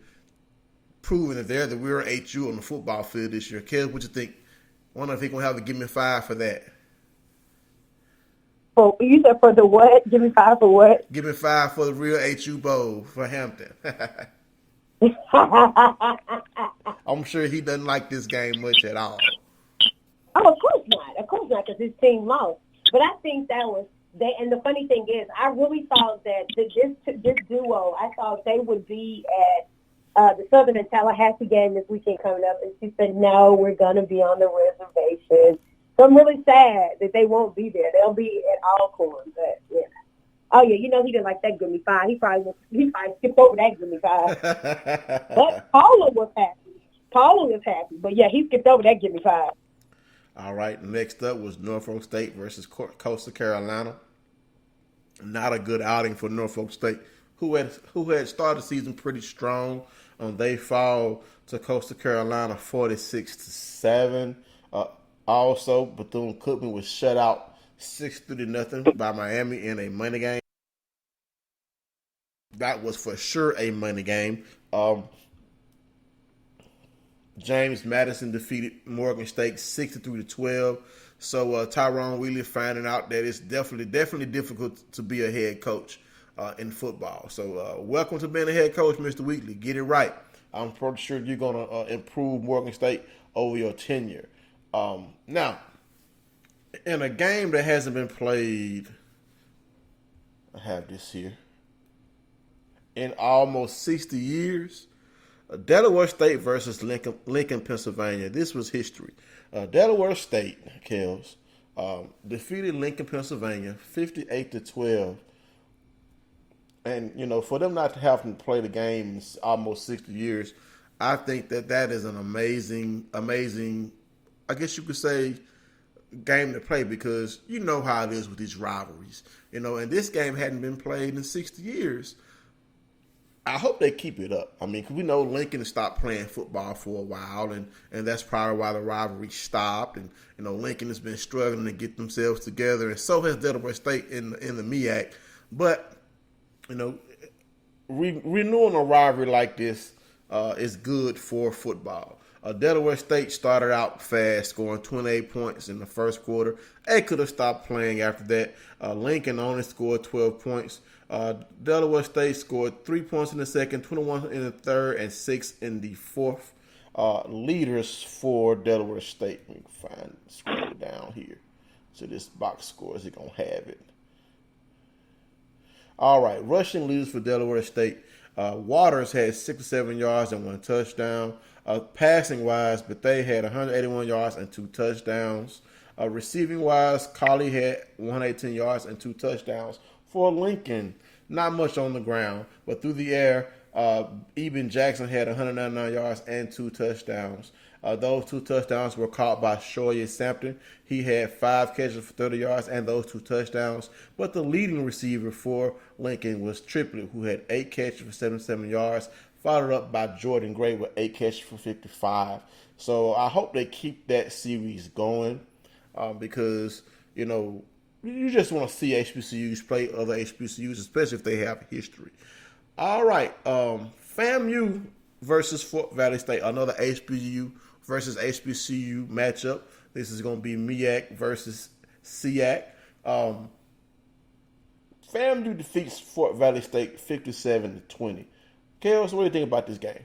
proving that they're the real HU on the football field this year. Kev, what you think? I wonder if he's going to have to give me 5 for that. Oh, you said for the what? Give me 5 for what? Give me 5 for the real HU Bowl for Hampton. I'm sure he doesn't like this game much at all. Oh, of course not. Of course not, because his team lost. But I think that was they. And the funny thing is, I really thought that this duo, I thought they would be at the Southern and Tallahassee game this weekend coming up. And she said, no, we're going to be on the reservation. So I'm really sad that they won't be there. They'll be at Alcorn. But, yeah. Oh, yeah, he didn't like that Give Me 5. He probably skipped over that Give Me 5. But Paula was happy. But, yeah, he skipped over that Give Me 5. All right, next up was Norfolk State versus Coastal Carolina. Not a good outing for Norfolk State, who had started the season pretty strong. They fall to Coastal Carolina 46-7. Also, Bethune-Cookman was shut out 6-0 by Miami in a money game. That was for sure a money game. James Madison defeated Morgan State 63-12. So Tyrone Wheeler finding out that it's definitely difficult to be a head coach in football. So welcome to being a head coach, Mr. Wheatley. Get it right. I'm pretty sure you're going to improve Morgan State over your tenure. Now, in a game that hasn't been played, I have this here, in almost 60 years, Delaware State versus Lincoln, Pennsylvania. This was history. Delaware State, Kels, defeated Lincoln, Pennsylvania, 58-12. And, for them not to have to play the game in almost 60 years, I think that is an amazing, I guess you could say, game to play, because you know how it is with these rivalries. And this game hadn't been played in 60 years. I hope they keep it up. I mean, 'cause we know Lincoln stopped playing football for a while, and that's probably why the rivalry stopped. And, Lincoln has been struggling to get themselves together, and so has Delaware State in the MEAC. But, renewing a rivalry like this is good for football. Delaware State started out fast, scoring 28 points in the first quarter. They could have stopped playing after that. Lincoln only scored 12 points. Delaware State scored 3 points in the second, 21 in the third, and 6 in the fourth. Leaders for Delaware State. Let me scroll down here. So this box score, is it going to have it? All right, rushing leaders for Delaware State. Waters had 67 yards and 1 touchdown. Passing-wise, but they had 181 yards and 2 touchdowns. Receiving-wise, Colley had 118 yards and 2 touchdowns. For Lincoln, not much on the ground, but through the air, Eben Jackson had 199 yards and 2 touchdowns. Those 2 touchdowns were caught by Shoya Sampton. He had 5 catches for 30 yards and those 2 touchdowns. But the leading receiver for Lincoln was Triplett, who had 8 catches for 77 yards, followed up by Jordan Gray with 8 catches for 55. So I hope they keep that series going because, you just want to see HBCUs play other HBCUs, especially if they have history. All right, FAMU versus Fort Valley State, another HBCU versus HBCU matchup. This is going to be MEAC versus SEAC. FAMU defeats Fort Valley State 57-20. Kels, what do you think about this game?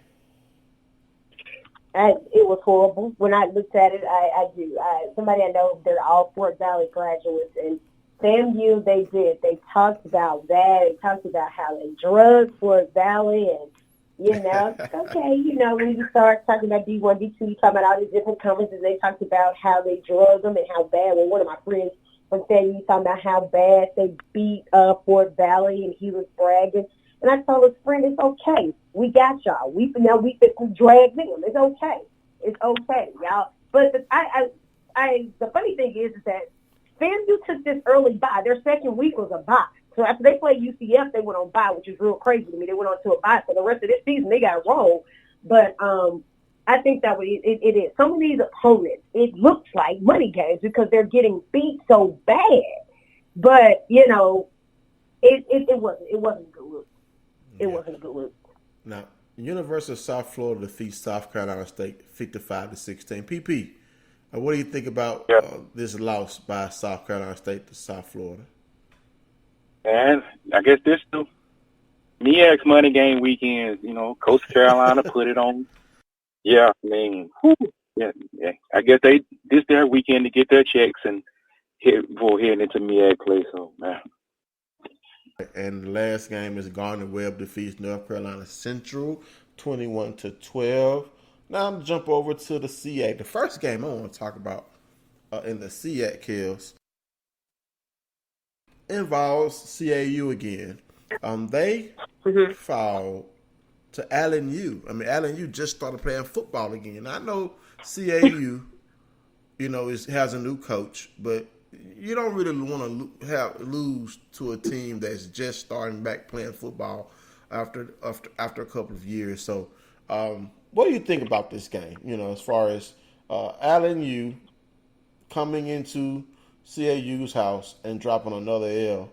It was horrible. When I looked at it, I do. Somebody I know, they're all Fort Valley graduates, and FAMU, they did. They talked about that. They talked about how they drugged Fort Valley, and, okay, when you start talking about D1, D2, you talk about all these different conferences, they talked about how they drugged them and how bad. Well, one of my friends from FAMU talking about how bad they beat Fort Valley, and he was bragging. And I told his friend, it's okay. We got y'all. We dragged them. It's okay. It's okay, y'all. But the funny thing is that FAMU took this early bye. Their second week was a bye. So after they played UCF, they went on bye, which is real crazy to me. They went on to a bye. For the rest of this season, they got rolled. But I think that it is. Some of these opponents, it looks like money games because they're getting beat so bad. But, it wasn't good look. It wasn't a good look. Now, University of South Florida defeats South Carolina State 55-16. PP, what do you think about this loss by South Carolina State to South Florida? And I guess this too. MEAC's money game weekend, Coastal Carolina put it on. Yeah, I mean, yeah. I guess this their weekend to get their checks and before heading into MEAC play. So, man. And the last game is Gardner-Webb defeats North Carolina Central 21-12. Now I'm going to jump over to the SEAC. The first game I want to talk about in the SEAC, Kills, involves CAU again. They fouled to Allen U. I mean, Allen U just started playing football again. I know CAU, has a new coach, but you don't really want to lose to a team that's just starting back playing football after a couple of years. So, what do you think about this game? As far as Allen U coming into CAU's house and dropping another L.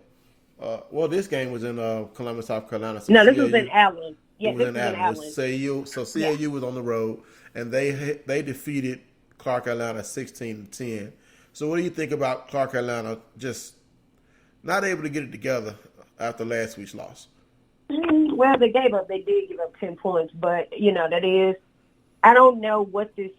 Well, this game was in Columbus, South Carolina. So no, this was in Allen. Yeah, this was in Allen. CAU was on the road, and they defeated Clark Atlanta 16-10. So what do you think about Clark Atlanta just not able to get it together after last week's loss? Well, they did give up 10 points, but, that is, I don't know what this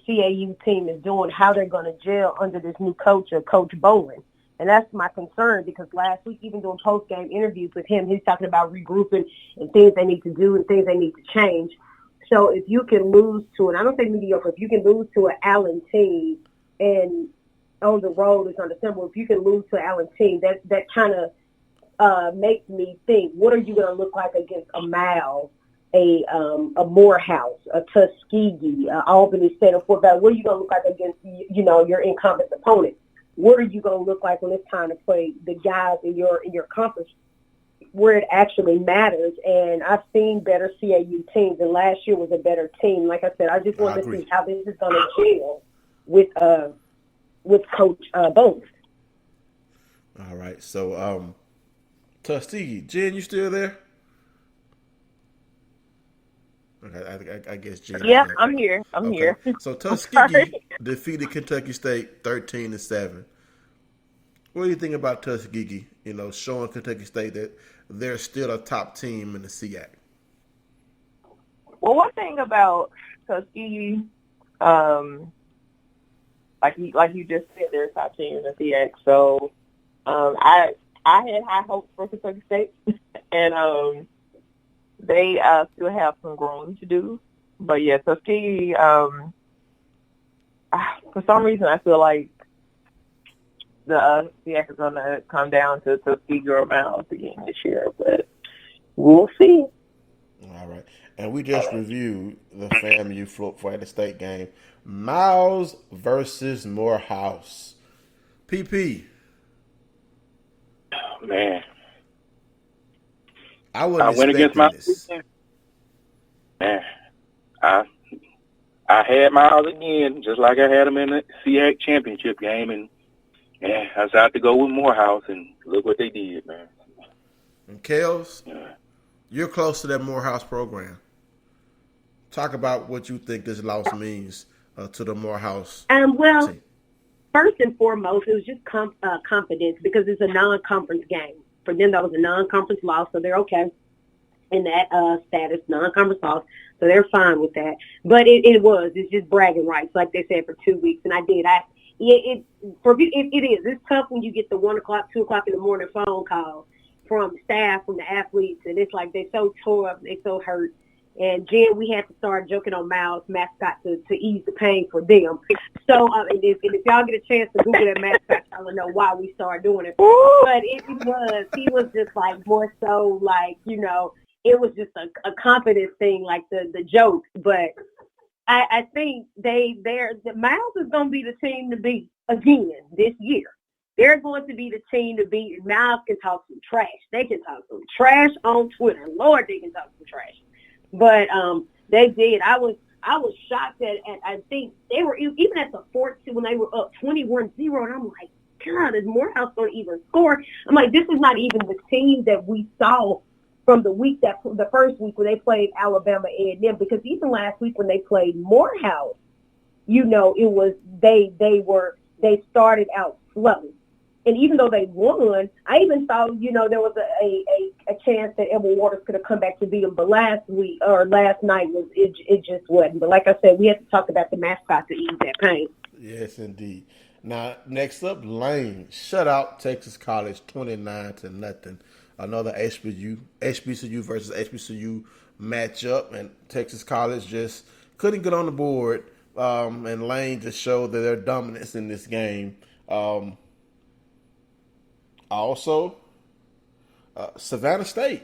CAU team is doing, how they're going to gel under this new coach, Coach Bolin. And that's my concern, because last week, even doing post-game interviews with him, he's talking about regrouping and things they need to do and things they need to change. So if you can lose to, and I don't say mediocre, if you can lose to an Allen team and on the road is understandable, if you can lose to an Allen team, that kind of makes me think, what are you going to look like against a Miles, a Morehouse, a Tuskegee, Albany State, or Fort Valley? What are you going to look like against, your incumbent opponent? What are you going to look like when it's time to play the guys in your conference where it actually matters? And I've seen better CAU teams, and last year was a better team. Like I said, I just want to see how this is going to gel with Coach Bowles. All right. So, Tuskegee, Jen, you still there? Okay, I guess Jen. Yeah, I'm here. I'm here. So Tuskegee defeated Kentucky State 13-7. What do you think about Tuskegee? Showing Kentucky State that they're still a top team in the SEAC. Well, one thing about Tuskegee, like you just said, they're a top team in the SEAC. So I had high hopes for Kentucky State, and they still have some growing to do. But yeah, Tuskegee, for some reason, I feel like the SEAC is going to come down to Tuskegee or Miles again this year, but we'll see. All right. And we just reviewed the FAMU Florida State game. Miles versus Morehouse. PP. Oh, man. I went against Miles. Man, I had Miles again, just like I had him in the SEAC championship game, and I decided to go with Morehouse, and look what they did, man. And Kels, you're close to that Morehouse program. Talk about what you think this loss means to the Morehouse team. First and foremost, it was just confidence, because it's a non-conference game. For them, that was a non-conference loss, so they're okay in that status, non-conference loss, so they're fine with that. But it's just bragging rights, like they said, for 2 weeks, and I did. It is. It's tough when you get the 1 o'clock, 2 o'clock in the morning phone call from staff, from the athletes, and it's like they're so tore up, they're so hurt. And Jen, we had to start joking on Miles' mascot to ease the pain for them. So, and if y'all get a chance to Google that mascot, y'all will know why we started doing it. But he was just like more so like, it was just a confidence thing, like the joke. But I think the Miles is going to be the team to beat again this year. They're going to be the team to beat. Miles can talk some trash. They can talk some trash on Twitter. Lord, they can talk some trash. But they did. I was shocked at I think they were even at the 14 when they were up 21-0, and I'm like, God, is Morehouse going to even score? I'm like, this is not even the team that we saw from the first week when they played Alabama A&M, because even last week when they played Morehouse, it was they started out slow. And even though they won, I even thought, there was a chance that Edward Waters could have come back to beat them. But last night it just wasn't. But like I said, we have to talk about the mascot to ease that pain. Yes, indeed. Now, next up, Lane shut out Texas College 29-0. Another HBCU versus HBCU matchup, and Texas College just couldn't get on the board. And Lane just showed that their dominance in this game. Also, Savannah State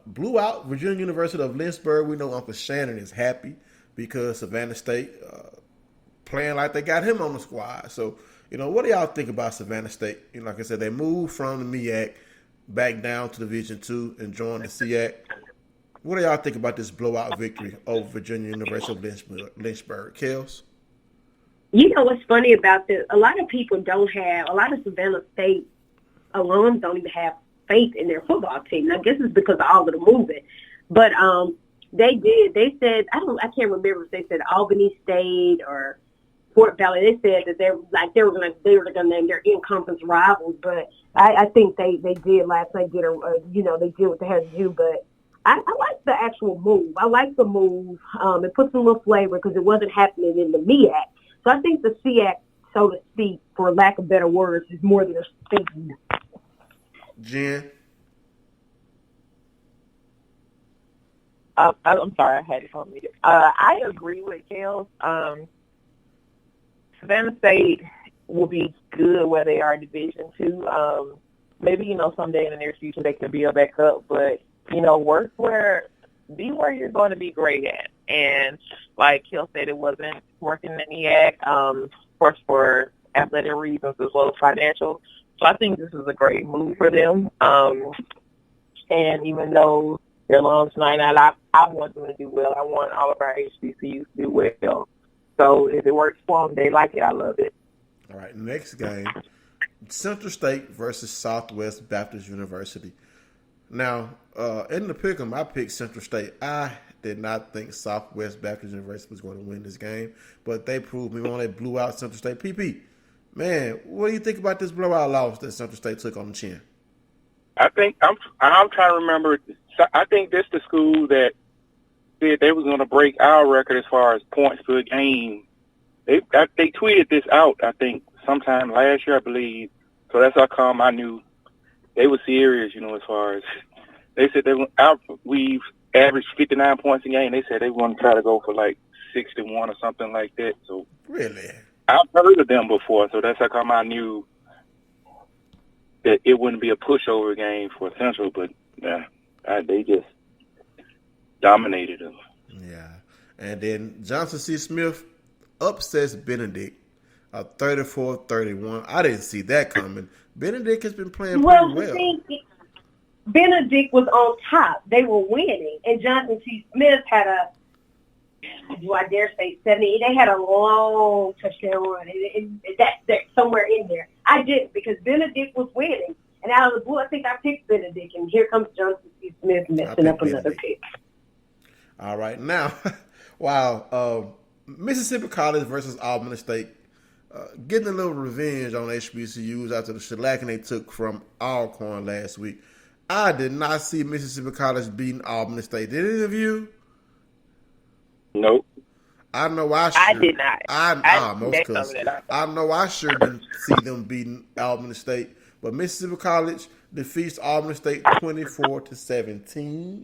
blew out Virginia University of Lynchburg. We know Uncle Shannon is happy because Savannah State playing like they got him on the squad. So, what do y'all think about Savannah State? Like I said, they moved from the MEAC back down to Division II and joined the SEAC. What do y'all think about this blowout victory over Virginia University of Lynchburg? Kels? What's funny about this? A lot of Savannah State alums don't even have faith in their football team. I guess it's because of all of the movement. But they did. They said, I can't remember if they said Albany State or Fort Valley. They said that they were gonna name their in-conference rivals. But I think they did last night. They did what they had to do. But I like the actual move. I like the move. It puts a little flavor because it wasn't happening in the MEAC. So I think the SEAC, so to speak, for lack of better words, is more than a speed. Jen? I'm sorry, I had it on me. I agree with Kels. Savannah State will be good where they are in Division II. Maybe, someday in the near future they can build back up, but, be where you're going to be great at. And like Kel said, it wasn't working in the MEAC, of course, for athletic reasons as well as financial. So I think this is a great move for them. And even though their alums might not, I want them to do well. I want all of our HBCUs to do well. So if it works for them, they like it. I love it. All right, next game, Central State versus Southwest Baptist University. Now, in the pick'em, I picked Central State. I did not think Southwest Baptist University was going to win this game, but they proved me wrong. They blew out Central State. PP, man, what do you think about this blowout loss that Central State took on the chin? I think I'm trying to remember. I think this the school that said they was going to break our record as far as points per game. They tweeted this out, I think, sometime last year, I believe. So that's how come I knew they were serious, as far as they said we've averaged 59 points a game. They said they want to try to go for like 61 or something like that. So really, I've heard of them before, so that's how come I knew that it wouldn't be a pushover game for Central, but they just dominated them. Yeah, and then Johnson C. Smith upsets Benedict 34-31. I didn't see that coming. Benedict has been playing pretty well. Benedict was on top. They were winning. And Johnson C. Smith had do I dare say 70? They had a long touchdown run. And that's somewhere in there. I didn't because Benedict was winning. And out of the blue, I think I picked Benedict. And here comes Johnson C. Smith messing up another pick. All right. Now, wow. Mississippi College versus Albany State. Getting a little revenge on HBCUs after the shellacking they took from Alcorn last week. I did not see Mississippi College beating Albany State. Did any of you? Nope. I know I did not. I know I sure didn't see them beating Albany State. But Mississippi College defeats Albany State 24-17.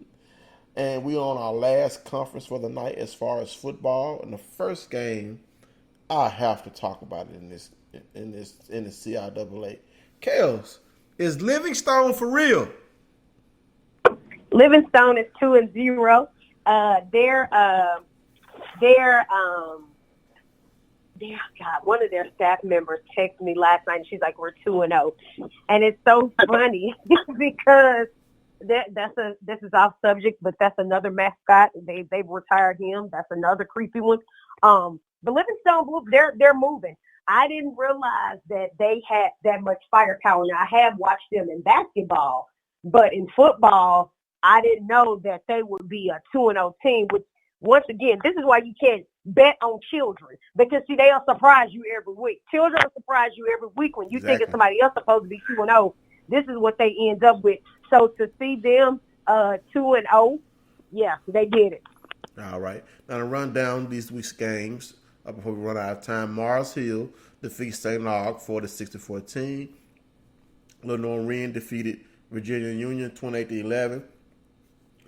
And we on our last conference for the night as far as football. In the first game, I have to talk about it in the CIAA. Kels, is Livingstone for real? Livingstone is 2-0. One of their staff members texted me last night and she's like, we're 2-0. And it's so funny because this is off subject, but that's another mascot. They've retired him. That's another creepy one. But Livingstone, they're moving. I didn't realize that they had that much firepower. Now, I have watched them in basketball, but in football, I didn't know that they would be a 2-0 team, which, once again, this is why you can't bet on children. Because, see, they'll surprise you every week. Children will surprise you every week when you think it's somebody else supposed to be 2-0. This is what they end up with. So to see them 2-0, yeah, they did it. All right. Now to run down these week's games before we run out of time. Mars Hill defeats St. Aug 40-14. Lenore Wren defeated Virginia Union 28-11.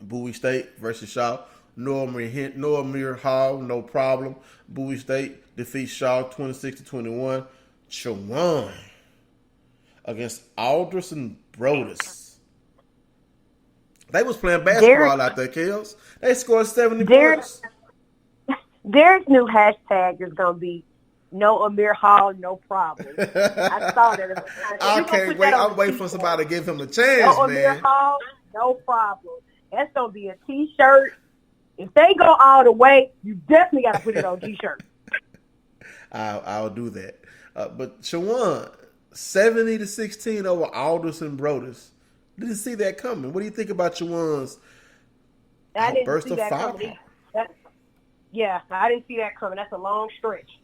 Bowie State versus Shaw. Noah Muir Hall, no problem. Bowie State defeats Shaw 26-21. Chowan against Alderson Brodus. They was playing basketball out there, Kels. They scored 70 points. Their new hashtag is going to be no Amir Hall, no problem. I saw that. I can't wait. I'm waiting for somebody to give him a chance, no man. Amir Hall, no problem. That's going to be a T-shirt. If they go all the way, you definitely got to put it on T-shirt. I'll do that. But Shawan, 70-16 over Alderson Brodus. Didn't see that coming. What do you think about Shawan's burst of firepower? Yeah, I didn't see that coming. That's a long stretch.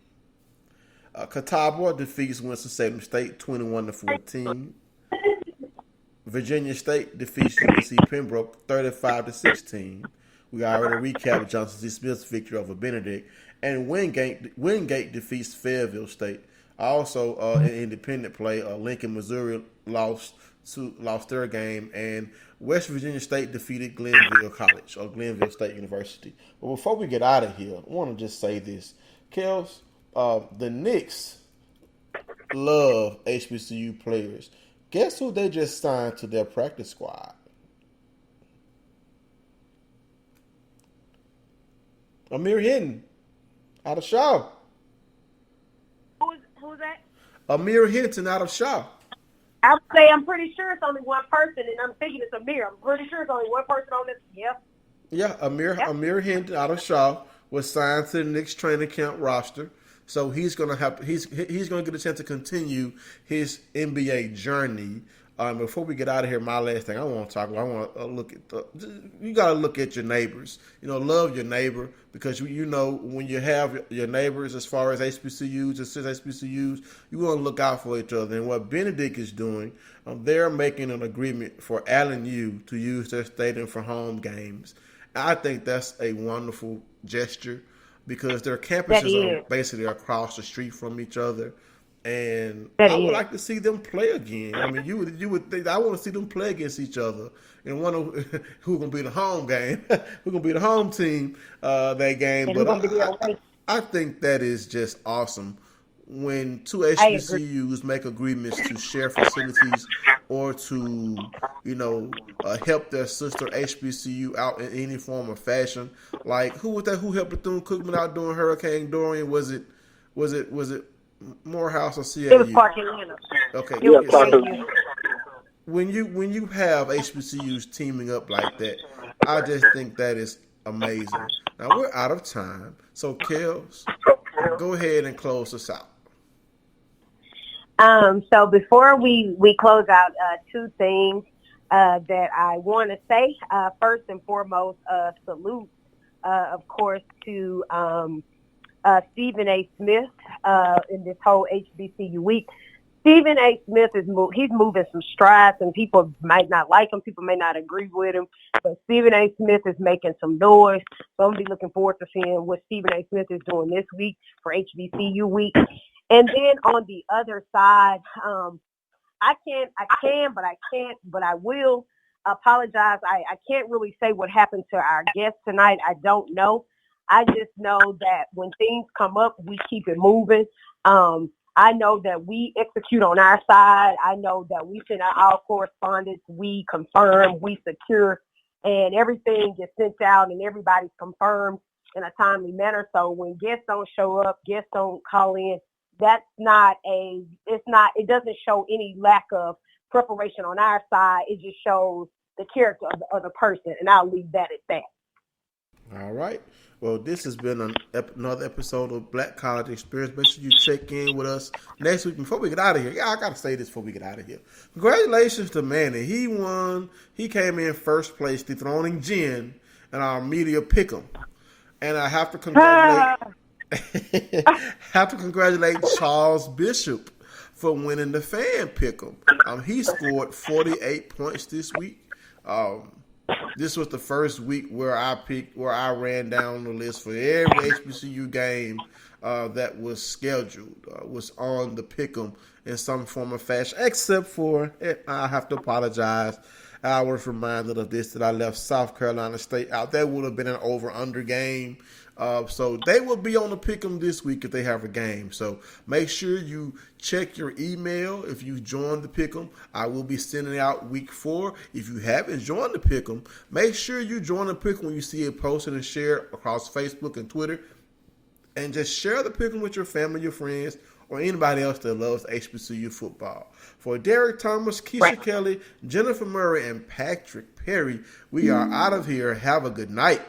Catawba defeats Winston-Salem State 21-14. Virginia State defeats UNC Pembroke 35-16. We already recapped Johnson C. Smith's victory over Benedict. And Wingate defeats Fayetteville State. Also, in independent play, Lincoln, Missouri lost their game, and West Virginia State defeated Glenville College or Glenville State University. But before we get out of here, I want to just say this, Kels, the Knicks love HBCU players. Guess who they just signed to their practice squad? Amir Hinton out of Shaw. Who's that? Amir Hinton out of Shaw. I would say I'm pretty sure it's only one person, and I'm thinking it's Amir. I'm pretty sure it's only one person on this. Yep. Yeah, Amir Hinton out of Shaw was signed to the Knicks training camp roster, so he's gonna get a chance to continue his NBA journey. Before we get out of here, my last thing I want to talk about, I want to look at you got to look at your neighbors. Love your neighbor, because when you have your neighbors as far as HBCUs, HBCUs, you want to look out for each other. And what Benedict is doing, they're making an agreement for Allen U to use their stadium for home games. I think that's a wonderful gesture, because their campuses are basically across the street from each other. And I would like to see them play again. I mean, you would think I want to see them play against each other, and one of who's gonna be the home game, who's gonna be the home team that game. But I think that is just awesome when two HBCUs make agreements to share facilities or to help their sister HBCU out in any form or fashion. Like, who was that? Who helped Bethune-Cookman out during Hurricane Dorian? Was it Morehouse or CAU? It was Park Atlanta. Okay. It was Park Atlanta. When you have HBCUs teaming up like that, I just think that is amazing. Now we're out of time, so Kels, go ahead and close us out. So before we close out, two things that I want to say. First and foremost, salute, of course, to Stephen A. Smith in this whole HBCU week. Stephen A. Smith he's moving some strides, and people might not like him, people may not agree with him, but Stephen A. Smith is making some noise. So I'm gonna be looking forward to seeing what Stephen A. Smith is doing this week for HBCU week. And then on the other side, I will apologize. I can't really say what happened to our guest tonight. I don't know. I just know that when things come up, we keep it moving. I know that we execute on our side. I know that we send out all correspondence, we confirm, we secure, and everything gets sent out and everybody's confirmed in a timely manner. So when guests don't show up, guests don't call in, it doesn't show any lack of preparation on our side. It just shows the character of the other person, and I'll leave that at that. All right. Well, this has been another episode of Black College Experience. Make sure you check in with us next week. Before we get out of here, I got to say this before we get out of here. Congratulations to Manny. He won. He came in first place, dethroning Jen in our media pick'em. And I have to congratulate Charles Bishop for winning the fan pick'em. He scored 48 points this week. This was the first week where I ran down the list for every HBCU game that was scheduled, was on the pick'em in some form or fashion, except for, I have to apologize, I was reminded of this, that I left South Carolina State out. That would have been an over-under game. So they will be on the pick'em this week if they have a game. So make sure you check your email if you joined the pick'em. I will be sending out week 4. If you haven't joined the pick'em, make sure you join the pick'em when you see it posted and shared across Facebook and Twitter. And just share the pick'em with your family, your friends, or anybody else that loves HBCU football. For Derek Thomas, Keisha Kelly, Jennifer Murray, and Patrick Perry, we are out of here. Have a good night.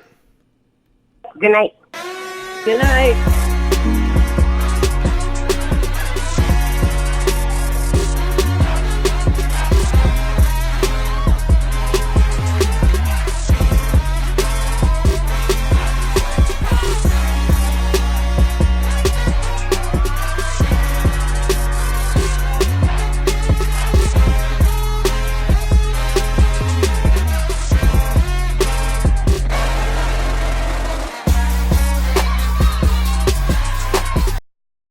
Good night. Good night.